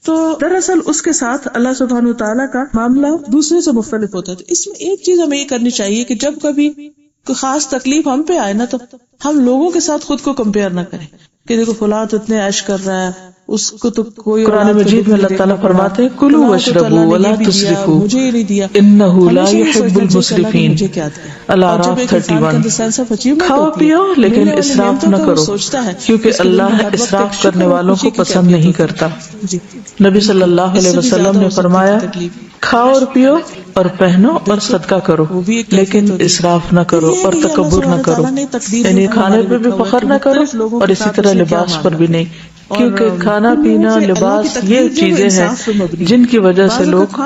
Speaker 1: تو دراصل اس کے ساتھ اللہ سبحانہ وتعالیٰ کا معاملہ دوسرے سے مختلف ہوتا ہے. تو اس میں ایک چیز ہمیں یہ کرنی چاہیے کہ جب کبھی کوئی خاص تکلیف ہم پہ آئے نا، تو ہم لوگوں کے ساتھ خود کو کمپیئر نہ کریں کہ دیکھو فلاں تو اتنے عیش کر رہا ہے، اس کو تو کوئی.
Speaker 2: قرآن مجید میں اللہ تعالیٰ فرماتے ہیں کلوا واشربوا ولا تسرفوا انہ لا يحب المسرفین. الاعراف 31. کھاؤ پیو لیکن اسراف نہ کرو کیونکہ اللہ اسراف کرنے والوں کو پسند نہیں کرتا. نبی صلی اللہ علیہ وسلم نے فرمایا کھاؤ اور پیو اور پہنو اور صدقہ کرو لیکن اسراف نہ کرو اور تکبر نہ کرو. یعنی کھانے پہ بھی فخر نہ کرو اور اسی طرح لباس پر بھی نہیں، کیونکہ کھانا پینا لباس یہ چیزیں ہیں جن کی وجہ سے لوگ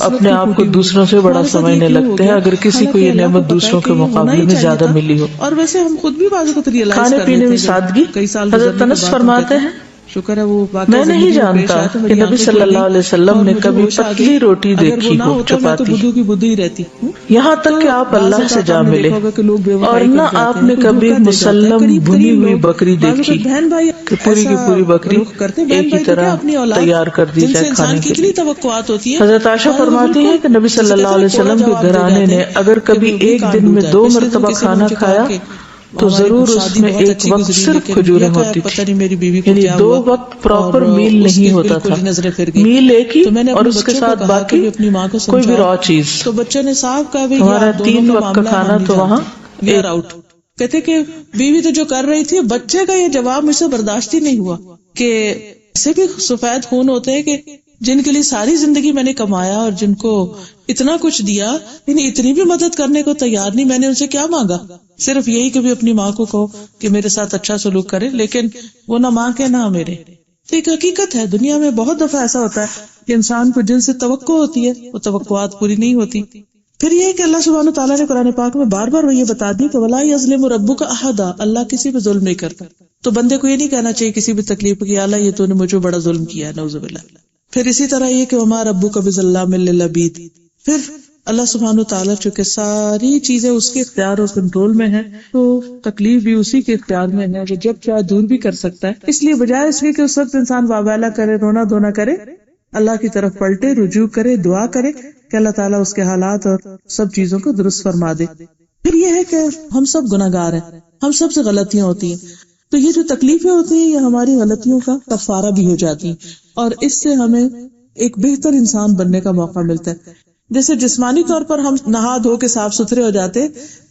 Speaker 2: اپنے آپ کو دوسروں سے بڑا سمجھنے لگتے ہیں اگر کسی کو یہ نعمت دوسروں کے مقابلے میں زیادہ ملی ہو.
Speaker 1: اور ویسے ہم خود بھی بعض اوقات ریئلائز
Speaker 2: کھانے پینے میں سادگی. حضرت انس فرماتے ہیں
Speaker 1: شکر ہے وہ
Speaker 2: میں نہیں جانتا کہ نبی صلی اللہ علیہ وسلم نے کبھی پتلی روٹی دیکھی ہو چپاتی، یہاں تک کہ آپ اللہ سے جا ملے، اور نہ آپ نے کبھی مسلم بھنی ہوئی بکری دیکھی کہ پوری کی پوری بکری ایک ہی طرح تیار کر دی جائے کھانے کے لیے. حضرت عائشہ فرماتی ہے کہ نبی صلی اللہ علیہ وسلم کے گھرانے نے اگر کبھی ایک دن میں 2 مرتبہ کھانا کھایا تو ضرور اس میں ایک وقت صرف کھجوریں ہوتی تھی. یعنی 2 وقت پراپر میل نہیں ہوتا تھا، میل ایک ہی اور اس کے ساتھ باقی کوئی بھی را چیز.
Speaker 1: تو بچوں نے صاحب کا
Speaker 2: ہمارا 3 وقت کا کھانا تو وہاں
Speaker 1: ایئر آؤٹ. کہتے کہ بیوی تو جو کر رہی تھی، بچے کا یہ جواب مجھ سے برداشت ہی نہیں ہوا کہ ایسے بھی سفید خون ہوتے ہیں کہ جن کے لیے ساری زندگی میں نے کمایا اور جن کو اتنا کچھ دیا، یعنی اتنی بھی مدد کرنے کو تیار نہیں. میں نے ان سے کیا مانگا؟ صرف یہی کہ بھی اپنی ماں کو کہو کہ میرے ساتھ اچھا سلوک کرے، لیکن وہ نہ ماں کے نہ میرے. تو ایک حقیقت ہے، دنیا میں بہت دفعہ ایسا ہوتا ہے کہ انسان کو جن سے توقع ہوتی ہے وہ توقعات پوری نہیں ہوتی. پھر یہ کہ اللہ سبحانہ تعالیٰ نے قرآن پاک میں بار بار وہ یہ بتا دی کہ وَلَا يَظْلِمُ رَبُّكَ أَحَدًا، اللہ کسی پہ ظلم نہیں کرتا. تو بندے کو یہ نہیں کہنا چاہیے کسی بھی تکلیف کی اللہ یہ تو نے مجھے بڑا ظلم کیا ہے، نعوذ باللہ. پھر اسی طرح یہ کہ وَمَا رَبُّكَ بِظَلَّامٍ لِّلْعَبِيدِ. پھر اللہ سبحانہ وتعالیٰ چونکہ ساری چیزیں اس کے اختیار اور کنٹرول میں ہیں تو تکلیف بھی اسی کے اختیار میں ہے، وہ جب چاہے دور بھی کر سکتا ہے. اس لیے بجائے اس کے کہ اس وقت انسان واویلا کرے، رونا دھونا کرے، اللہ کی طرف پلٹے، رجوع کرے، دعا کرے کہ اللہ تعالیٰ اس کے حالات اور سب چیزوں کو درست فرما دے. پھر یہ ہے کہ ہم سب گناہگار ہیں، ہم سب سے غلطیاں ہوتی ہیں. تو یہ جو تکلیفیں ہوتی ہیں یہ ہماری غلطیوں کا کفارہ بھی ہو جاتی ہیں اور اس سے ہمیں ایک بہتر انسان بننے کا موقع ملتا ہے. جیسے جسمانی طور پر ہم نہا دھو کے صاف ستھرے ہو جاتے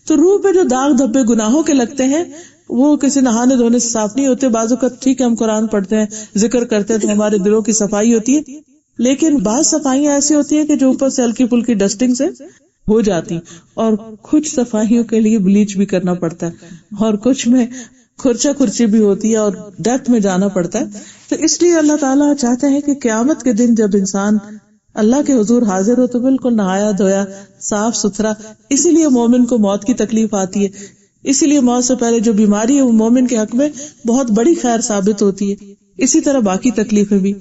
Speaker 1: تو روح پہ جو داغ دھبے گناہوں کے لگتے ہیں وہ کسی نہانے دھونے سے صاف نہیں ہوتے. بعض اوقات ٹھیک ہے ہم قرآن پڑھتے ہیں، ذکر کرتے ہیں تو ہمارے دلوں کی صفائی ہوتی ہے، لیکن بعض صفائیاں ایسی ہوتی ہیں کہ جو اوپر سے ہلکی پھلکی ڈسٹنگ سے ہو جاتی، اور کچھ صفائیوں کے لیے بلیچ بھی کرنا پڑتا ہے اور کچھ میں کھرچا کھرچی بھی ہوتی ہے اور ڈیتھ میں جانا پڑتا ہے. تو اس لیے اللہ تعالیٰ چاہتے ہیں کہ قیامت کے دن جب انسان اللہ کے حضور حاضر ہو تو بالکل نہایا دھویا صاف ستھرا. اسی لیے مومن کو موت کی تکلیف آتی ہے، اسی لیے موت سے پہلے جو بیماری ہے وہ مومن کے حق میں بہت بڑی خیر ثابت ہوتی ہے. اسی طرح باقی تکلیفیں بھی.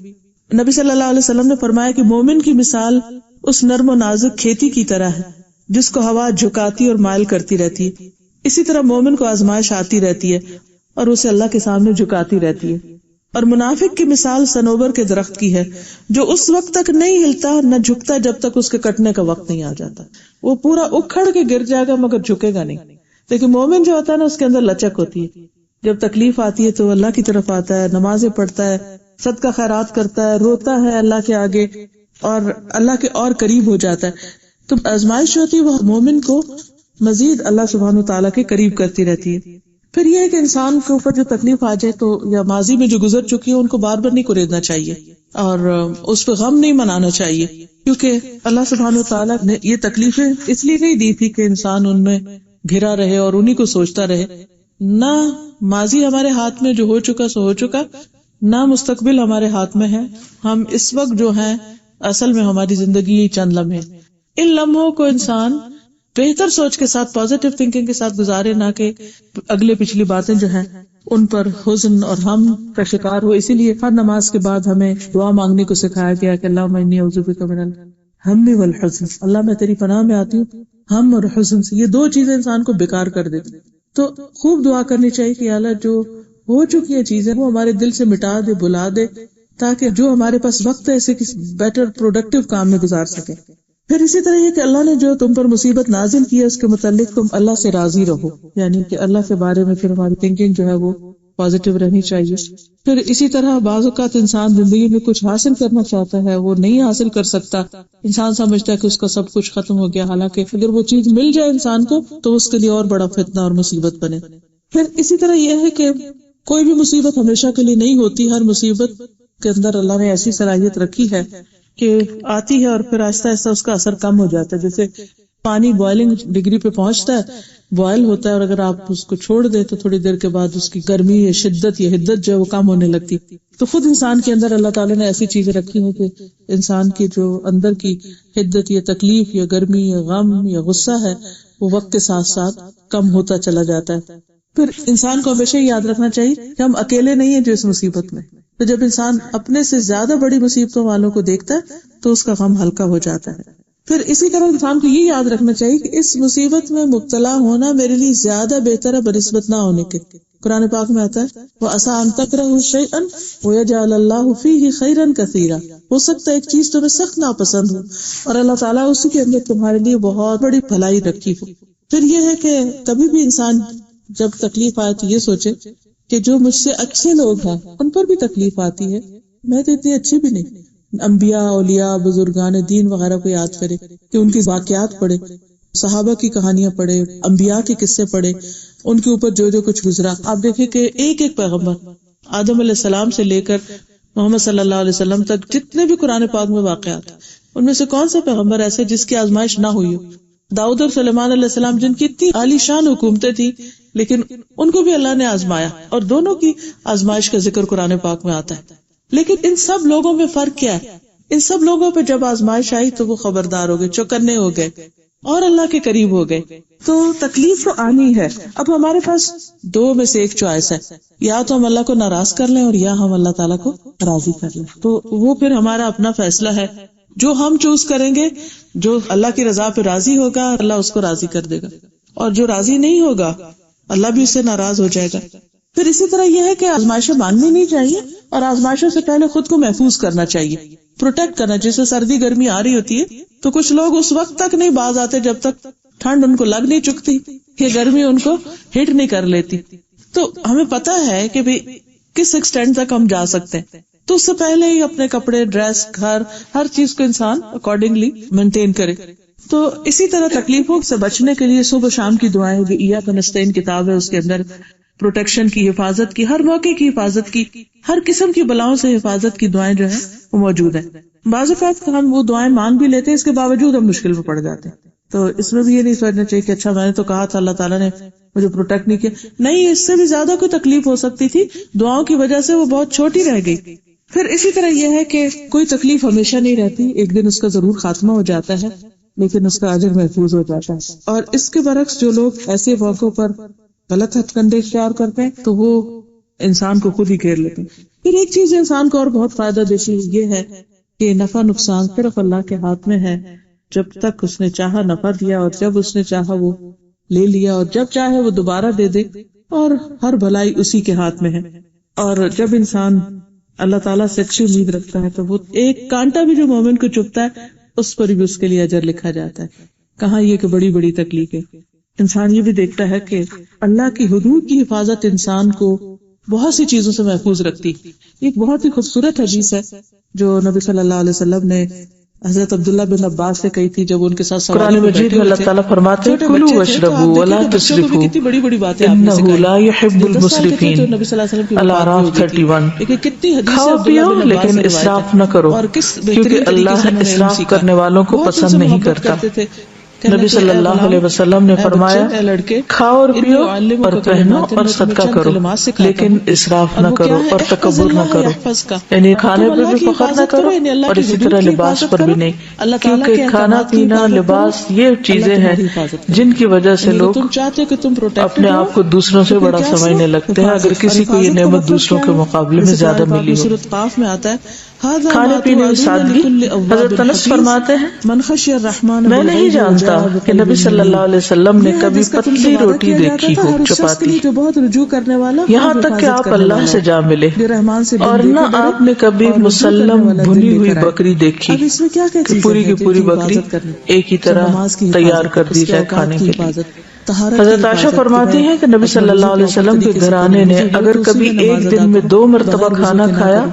Speaker 1: نبی صلی اللہ علیہ وسلم نے فرمایا کہ مومن کی مثال اس نرم و نازک کھیتی کی طرح ہے جس کو ہوا جھکاتی اور مائل کرتی رہتی ہے، اسی طرح مومن کو آزمائش آتی رہتی ہے اور اسے اللہ کے سامنے جھکاتی رہتی ہے۔ اور منافق کی مثال صنوبر کے درخت کی ہے جو اس وقت تک نہیں ہلتا نہ جھکتا جب تک اس کے کٹنے کا وقت نہیں آ جاتا۔ وہ پورا اکھڑ کے گر جائے گا مگر جھکے گا نہیں، لیکن مومن جو ہوتا ہے نا اس کے اندر لچک ہوتی ہے، جب تکلیف آتی ہے تو اللہ کی طرف آتا ہے، نمازیں پڑھتا ہے، صدقہ خیرات کرتا ہے، روتا ہے اللہ کے آگے اور اللہ کے اور قریب ہو جاتا ہے۔ تو آزمائش ہوتی ہے وہ مومن کو مزید اللہ سبحانہ وتعالیٰ کے قریب کرتی رہتی ہے۔ پھر یہ ہے کہ انسان کے اوپر جو تکلیف آ جائے تو یا ماضی میں جو گزر چکی ہے ان کو بار بار نہیں کریدنا چاہیے اور اس پہ غم نہیں منانا چاہیے، کیونکہ اللہ سبحانہ وتعالیٰ نے یہ تکلیفیں اس لیے نہیں دی تھی کہ انسان ان میں گھرا رہے اور انہی کو سوچتا رہے۔ نہ ماضی ہمارے ہاتھ میں جو ہو چکا سو ہو چکا، نہ مستقبل ہمارے ہاتھ میں ہے۔ ہم اس وقت جو ہیں اصل میں ہماری زندگی یہ چند لمحے، ان لمحوں کو انسان بہتر سوچ کے ساتھ، پازیٹیو تھنکنگ کے ساتھ گزارے، نہ کہ اگلے پچھلی باتیں جو ہیں ان پر حزن اور غم کا شکار ہو۔ اسی لیے ہر نماز کے بعد ہمیں دعا مانگنے کو سکھایا گیا کہ اللہم انی اعوذ بک من الہم والحزن، اللہ میں تیری پناہ میں آتی ہوں ہم اور حزن سے۔ یہ دو چیزیں انسان کو بیکار کر دیتی، تو خوب دعا کرنی چاہیے کہ اللہ جو ہو چکی ہیں چیزیں وہ ہمارے دل سے مٹا دے، بلا دے، تاکہ جو ہمارے پاس وقت ہے اسے کسی بیٹر پروڈکٹیو کام میں گزار سکے۔ پھر اسی طرح یہ کہ اللہ نے جو تم پر مصیبت نازل کی ہے اس کے متعلق تم اللہ سے راضی رہو، یعنی کہ اللہ کے بارے میں پھر ہماری تھنکنگ جو ہے وہ پازیٹیو رہنی چاہیے۔ پھر اسی طرح بعض اوقات انسان زندگی میں کچھ حاصل کرنا چاہتا ہے، وہ نہیں حاصل کر سکتا، انسان سمجھتا ہے کہ اس کا سب کچھ ختم ہو گیا، حالانکہ اگر وہ چیز مل جائے انسان کو تو اس کے لیے اور بڑا فتنہ اور مصیبت بنے۔ پھر اسی طرح یہ ہے کہ کوئی بھی مصیبت ہمیشہ کے لیے نہیں ہوتی، ہر مصیبت کے اندر اللہ نے ایسی صلاحیت رکھی ہے کہ آتی ہے اور پھر آہستہ آہستہ اس کا اثر کم ہو جاتا ہے۔ جیسے پانی بوائلنگ ڈگری پہ پہنچتا ہے، بوائل ہوتا ہے، اور اگر آپ اس کو چھوڑ دیں تو تھوڑی دیر کے بعد اس کی گرمی یا شدت یا حدت جو ہے وہ کم ہونے لگتی۔ تو خود انسان کے اندر اللہ تعالیٰ نے ایسی چیزیں رکھی ہیں کہ انسان کی جو اندر کی حدت یا تکلیف یا گرمی یا غم یا غصہ ہے وہ وقت کے ساتھ ساتھ کم ہوتا چلا جاتا ہے۔ پھر انسان کو ہمیشہ یاد رکھنا چاہیے کہ ہم اکیلے نہیں ہیں جو اس مصیبت میں، تو جب انسان اپنے سے زیادہ بڑی مصیبتوں والوں کو دیکھتا ہے تو اس کا غم ہلکا ہو جاتا ہے۔ پھر اسی طرح انسان کو یہ یاد رکھنا چاہیے کہ اس مصیبت میں مبتلا ہونا میرے لیے زیادہ بہتر ہے بنسبت نہ ہونے کے۔ قرآن پاک میں آتا ہے وَعَسَىٰ أَن تَكْرَهُوا شَيْئًا وَيَجْعَلَ اللَّهُ فِيهِ خَيْرًا كَثِيرًا، ہو سکتا ہے ایک چیز تمہیں سخت ناپسند ہو اور اللہ تعالیٰ اسی کے اندر تمہارے لیے بہت بڑی بھلائی رکھی ہو۔ پھر یہ ہے کہ کبھی بھی انسان جب تکلیف آئے تو یہ سوچے کہ جو مجھ سے اچھے لوگ ہیں ان پر بھی تکلیف آتی ہے، میں تو اتنی اچھی بھی نہیں۔ انبیاء، اولیاء، بزرگان دین وغیرہ کو یاد کرے کہ ان کی واقعات پڑھے، صحابہ کی کہانیاں پڑھے، انبیاء کے قصے پڑھے، ان کے اوپر جو جو کچھ گزرا۔ آپ دیکھیں کہ ایک ایک پیغمبر آدم علیہ السلام سے لے کر محمد صلی اللہ علیہ وسلم تک جتنے بھی قرآن پاک میں واقعات، ان میں سے کون سا پیغمبر ایسے جس کی آزمائش نہ ہوئی ہو؟ داؤد اور سلیمان علیہ السلام جن کی اتنی عالی شان حکومتیں تھیں لیکن ان کو بھی اللہ نے آزمایا، اور دونوں کی آزمائش کا ذکر قرآن پاک میں آتا ہے۔ لیکن ان سب لوگوں میں فرق کیا ہے؟ ان سب لوگوں پہ جب آزمائش آئی تو وہ خبردار ہو گئے، چوکنے ہو گئے اور اللہ کے قریب ہو گئے۔ تو تکلیف تو آنی ہے۔ اب ہمارے پاس دو میں سے ایک چوائس ہے، یا تو ہم اللہ کو ناراض کر لیں اور یا ہم اللہ تعالیٰ کو راضی کر لیں۔ تو وہ پھر ہمارا اپنا فیصلہ ہے، جو ہم چوز کریں گے، جو اللہ کی رضا پہ راضی ہوگا اللہ اس کو راضی کر دے گا، اور جو راضی نہیں ہوگا اللہ بھی اس سے ناراض ہو جائے گا۔ پھر اسی طرح یہ ہے کہ آزمائشیں ماننی نہیں چاہیے، اور آزمائشوں سے پہلے خود کو محفوظ کرنا چاہیے، پروٹیکٹ کرنا۔ جیسے سردی گرمی آ رہی ہوتی ہے تو کچھ لوگ اس وقت تک نہیں باز آتے جب تک ٹھنڈ ان کو لگ نہیں چکتی، کہ گرمی ان کو ہٹ نہیں کر لیتی۔ تو ہمیں پتا ہے کہ بھی کس ایکسٹینٹ تک ہم جا سکتے ہیں، تو اس سے پہلے ہی اپنے کپڑے، ڈریس، گھر، ہر چیز کو انسان اکارڈنگلی مینٹین کرے۔ تو اسی طرح تکلیفوں سے بچنے کے لیے صبح شام کی دعائیں، جو ایاک نستعین کتاب ہے اس کے اندر پروٹیکشن کی، حفاظت کی، ہر موقع کی حفاظت کی، ہر قسم کی بلاؤں سے حفاظت کی دعائیں جو ہیں وہ موجود ہیں۔ بعض اوقات ہم وہ دعائیں مانگ بھی لیتے ہیں، اس کے باوجود ہم مشکل میں پڑ جاتے ہیں۔ تو اس میں بھی یہ نہیں سوچنا چاہیے کہ اچھا میں نے تو کہا تھا اللہ تعالیٰ نے مجھے پروٹیکٹ نہیں کیا، نہیں، اس سے بھی زیادہ کوئی تکلیف ہو سکتی تھی، دعاؤں کی وجہ سے وہ بہت چھوٹی رہ گئی۔ پھر اسی طرح یہ ہے کہ کوئی تکلیف ہمیشہ نہیں رہتی، ایک دن اس کا ضرور خاتمہ ہو جاتا ہے، لیکن اس کا اجر محفوظ ہو جاتا ہے۔ اور اس کے برعکس جو لوگ ایسے موقعوں پر غلط ہتھ کنڈے اختیار کرتے ہیں تو وہ انسان کو خود ہی گھیر لیتے ہیں۔ پھر ایک چیز انسان کو اور بہت فائدہ دیتی ہے، یہ ہے کہ نفع نقصان صرف اللہ کے ہاتھ میں ہے. جب تک اس نے چاہا نفع دیا، اور جب اس نے چاہا وہ لے لیا، اور جب چاہے وہ دوبارہ دے دے، اور ہر بھلائی اسی کے ہاتھ میں ہے. اور جب انسان اللہ تعالیٰ سے اچھی امید رکھتا ہے تو وہ ایک کانٹا بھی جو مومن کو چبھتا ہے اس پر بھی اس کے لیے اجر لکھا جاتا ہے. کہاں یہ کہ بڑی بڑی تکلیفیں. انسان یہ بھی دیکھتا ہے کہ اللہ کی حدود کی حفاظت انسان کو بہت سی چیزوں سے محفوظ رکھتی. ایک بہت ہی خوبصورت حدیث ہے جو نبی صلی اللہ علیہ وسلم نے حضرت عبداللہ بن عباس سے کہی تھی جب ان کے ساتھ
Speaker 2: قرآن مجید میں اللہ تعالیٰ فرماتے ہیں کلوا واشربوا ولا تسرفوا انہ لا يحب المسرفین. الاعراف 31. کھاؤ پیو لیکن اسراف نہ کرو کیونکہ اللہ اسراف کرنے والوں کو پسند نہیں کرتا. نبی صلی اللہ علیہ وسلم نے فرمایا کھاؤ اور پیو اور پہنو اور صدقہ کرو لیکن اسراف نہ کرو اور تکبر نہ کرو. یعنی کھانے پر بھی فخر نہ کرو اور اسی طرح لباس پر بھی نہیں، کیونکہ کھانا پینا لباس یہ چیزیں ہیں جن کی وجہ سے لوگ اپنے آپ کو دوسروں سے بڑا سمجھنے لگتے ہیں اگر کسی کو یہ نعمت دوسروں کے مقابلے میں زیادہ ملی ہو. کھانے پینے میں سادگی. حضرت انس فرماتے ہیں میں نہیں جانتا کہ نبی صلی اللہ علیہ وسلم نے کبھی پتلی روٹی دیکھی ہو چپاتی،
Speaker 1: بہت رجوع کرنے والا،
Speaker 2: یہاں تک کہ آپ اللہ سے جا ملے، اور نہ آپ نے کبھی مسلم بھنی ہوئی بکری دیکھی کہ پوری کی پوری بکری ایک ہی طرح تیار کر دی جائے کھانے کے لیے. حضرت عائشہ فرماتی ہیں کہ نبی صلی اللہ علیہ وسلم کے گھرانے نے اگر کبھی ایک دن میں 2 مرتبہ کھانا کھایا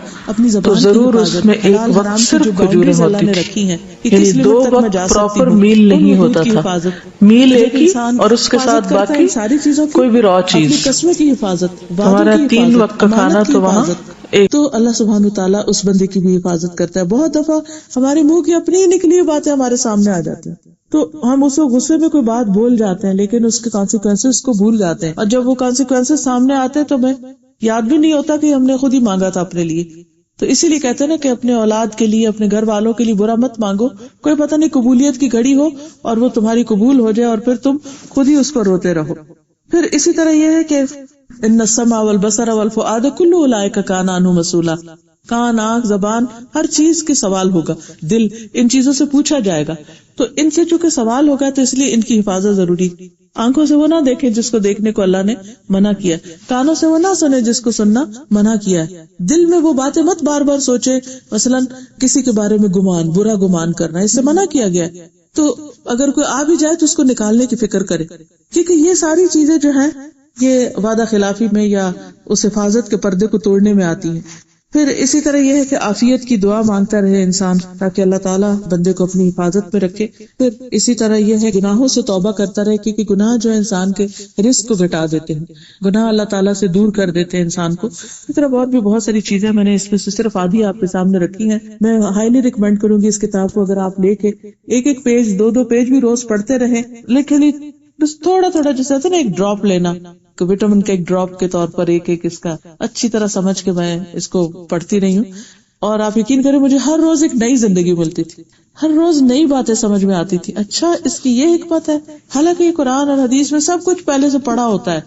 Speaker 2: تو ضرور اس میں ایک وقت صرف کھجوریں ہوتی تھی. یعنی 2 وقت پراپر میل نہیں ہوتا تھا، میل ایک ہی اور اس کے ساتھ باقی کوئی بھی را چیز. ہمارا 3 وقت کا کھانا تو وہاں
Speaker 1: تو اللہ سبحانہ وتعالیٰ اس بندے کی بھی حفاظت کرتا ہے. بہت دفعہ ہمارے منہ کی اپنی ہی نکلی ہوئی باتیں ہمارے سامنے آ جاتی ہیں تو ہم اس کو غصے میں کوئی بات بول جاتے ہیں لیکن اس کے کانسیکوینسز کو بھول جاتے ہیں، اور جب وہ کانسیکوینسز سامنے آتے ہیں تو ہمیں یاد بھی نہیں ہوتا کہ ہم نے خود ہی مانگا تھا اپنے لیے. تو اسی لیے کہتے ہیں نا کہ اپنے اولاد کے لیے، اپنے گھر والوں کے لیے برا مت مانگو، کوئی پتہ نہیں قبولیت کی گھڑی ہو اور وہ تمہاری قبول ہو جائے اور پھر تم خود ہی اس پر روتے رہو. پھر اسی طرح یہ ہے کہ ان السمع والبصر والفؤاد کل اولئک کان عنہ مسئولا. کان، آنکھ، زبان، ہر چیز کے سوال ہوگا. دل، ان چیزوں سے پوچھا جائے گا. تو ان سے چونکہ سوال ہوگا تو اس لیے ان کی حفاظت ضروری. آنکھوں سے وہ نہ دیکھیں جس کو دیکھنے کو اللہ نے منع کیا، کانوں سے وہ نہ سنے جس کو سننا منع کیا ہے، دل میں وہ باتیں مت بار بار سوچے، مثلا کسی کے بارے میں گمان، برا گمان کرنا، اس سے منع کیا گیا. تو اگر کوئی آ بھی جائے تو اس کو نکالنے کی فکر کرے، کیونکہ یہ ساری چیزیں جو ہیں یہ وعدہ خلافی میں یا اس حفاظت کے پردے کو توڑنے میں آتی ہیں. پھر اسی طرح یہ ہے کہ عافیت کی دعا مانگتا رہے انسان تاکہ اللہ تعالیٰ بندے کو اپنی حفاظت میں رکھے. پھر اسی طرح یہ ہے گناہوں سے توبہ کرتا رہے، کیونکہ گناہ جو ہے انسان کے رزق کو گھٹا دیتے ہیں، گناہ اللہ تعالیٰ سے دور کر دیتے ہیں انسان کو. اس طرح اور بھی بہت ساری چیزیں میں نے اس میں سے صرف آدھی آپ کے سامنے رکھی ہیں. میں ہائیلی ریکمینڈ کروں گی اس کتاب کو، اگر آپ لے کے ایک پیج 2 پیج بھی روز پڑھتے رہیں، لیکن بس تھوڑا تھوڑا جیسے ہوتا ہے نا ایک ڈراپ لینا، کہ وٹامن کا ایک ڈراپ کے طور پر ایک اس کا اچھی طرح سمجھ کے میں اس کو پڑھتی رہی ہوں. اور آپ یقین کریں مجھے ہر روز ایک نئی زندگی ملتی تھی، ہر روز نئی باتیں سمجھ میں آتی تھی. اچھا اس کی یہ حکمت ہے، حالانکہ یہ قرآن اور حدیث میں سب کچھ پہلے سے پڑھا ہوتا ہے،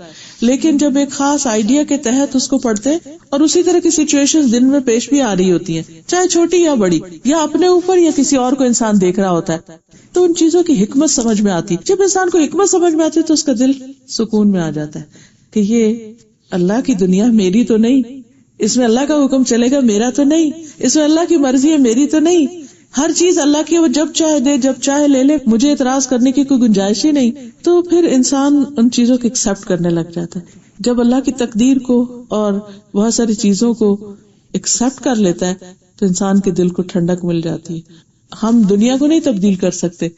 Speaker 1: لیکن جب ایک خاص آئیڈیا کے تحت اس کو پڑھتے اور اسی طرح کی سچویشن دن میں پیش بھی آ رہی ہوتی ہیں، چاہے چھوٹی یا بڑی، یا اپنے اوپر یا کسی اور کو انسان دیکھ رہا ہوتا ہے، تو ان چیزوں کی حکمت سمجھ میں آتی. جب انسان کو حکمت سمجھ میں آتی ہے تو اس کا دل سکون میں آ جاتا ہے کہ یہ اللہ کی دنیا میری تو نہیں، اس میں اللہ کا حکم چلے گا میرا تو نہیں، اس میں اللہ کی مرضی ہے میری تو نہیں، ہر چیز اللہ کی، وہ جب چاہے دے جب چاہے لے لے، مجھے اعتراض کرنے کی کوئی گنجائش ہی نہیں. تو پھر انسان ان چیزوں کو ایکسپٹ کرنے لگ جاتا ہے. جب اللہ کی تقدیر کو اور بہت ساری چیزوں کو ایکسپٹ کر لیتا ہے تو انسان کے دل کو ٹھنڈک مل جاتی ہے. ہم دنیا کو نہیں تبدیل کر سکتے،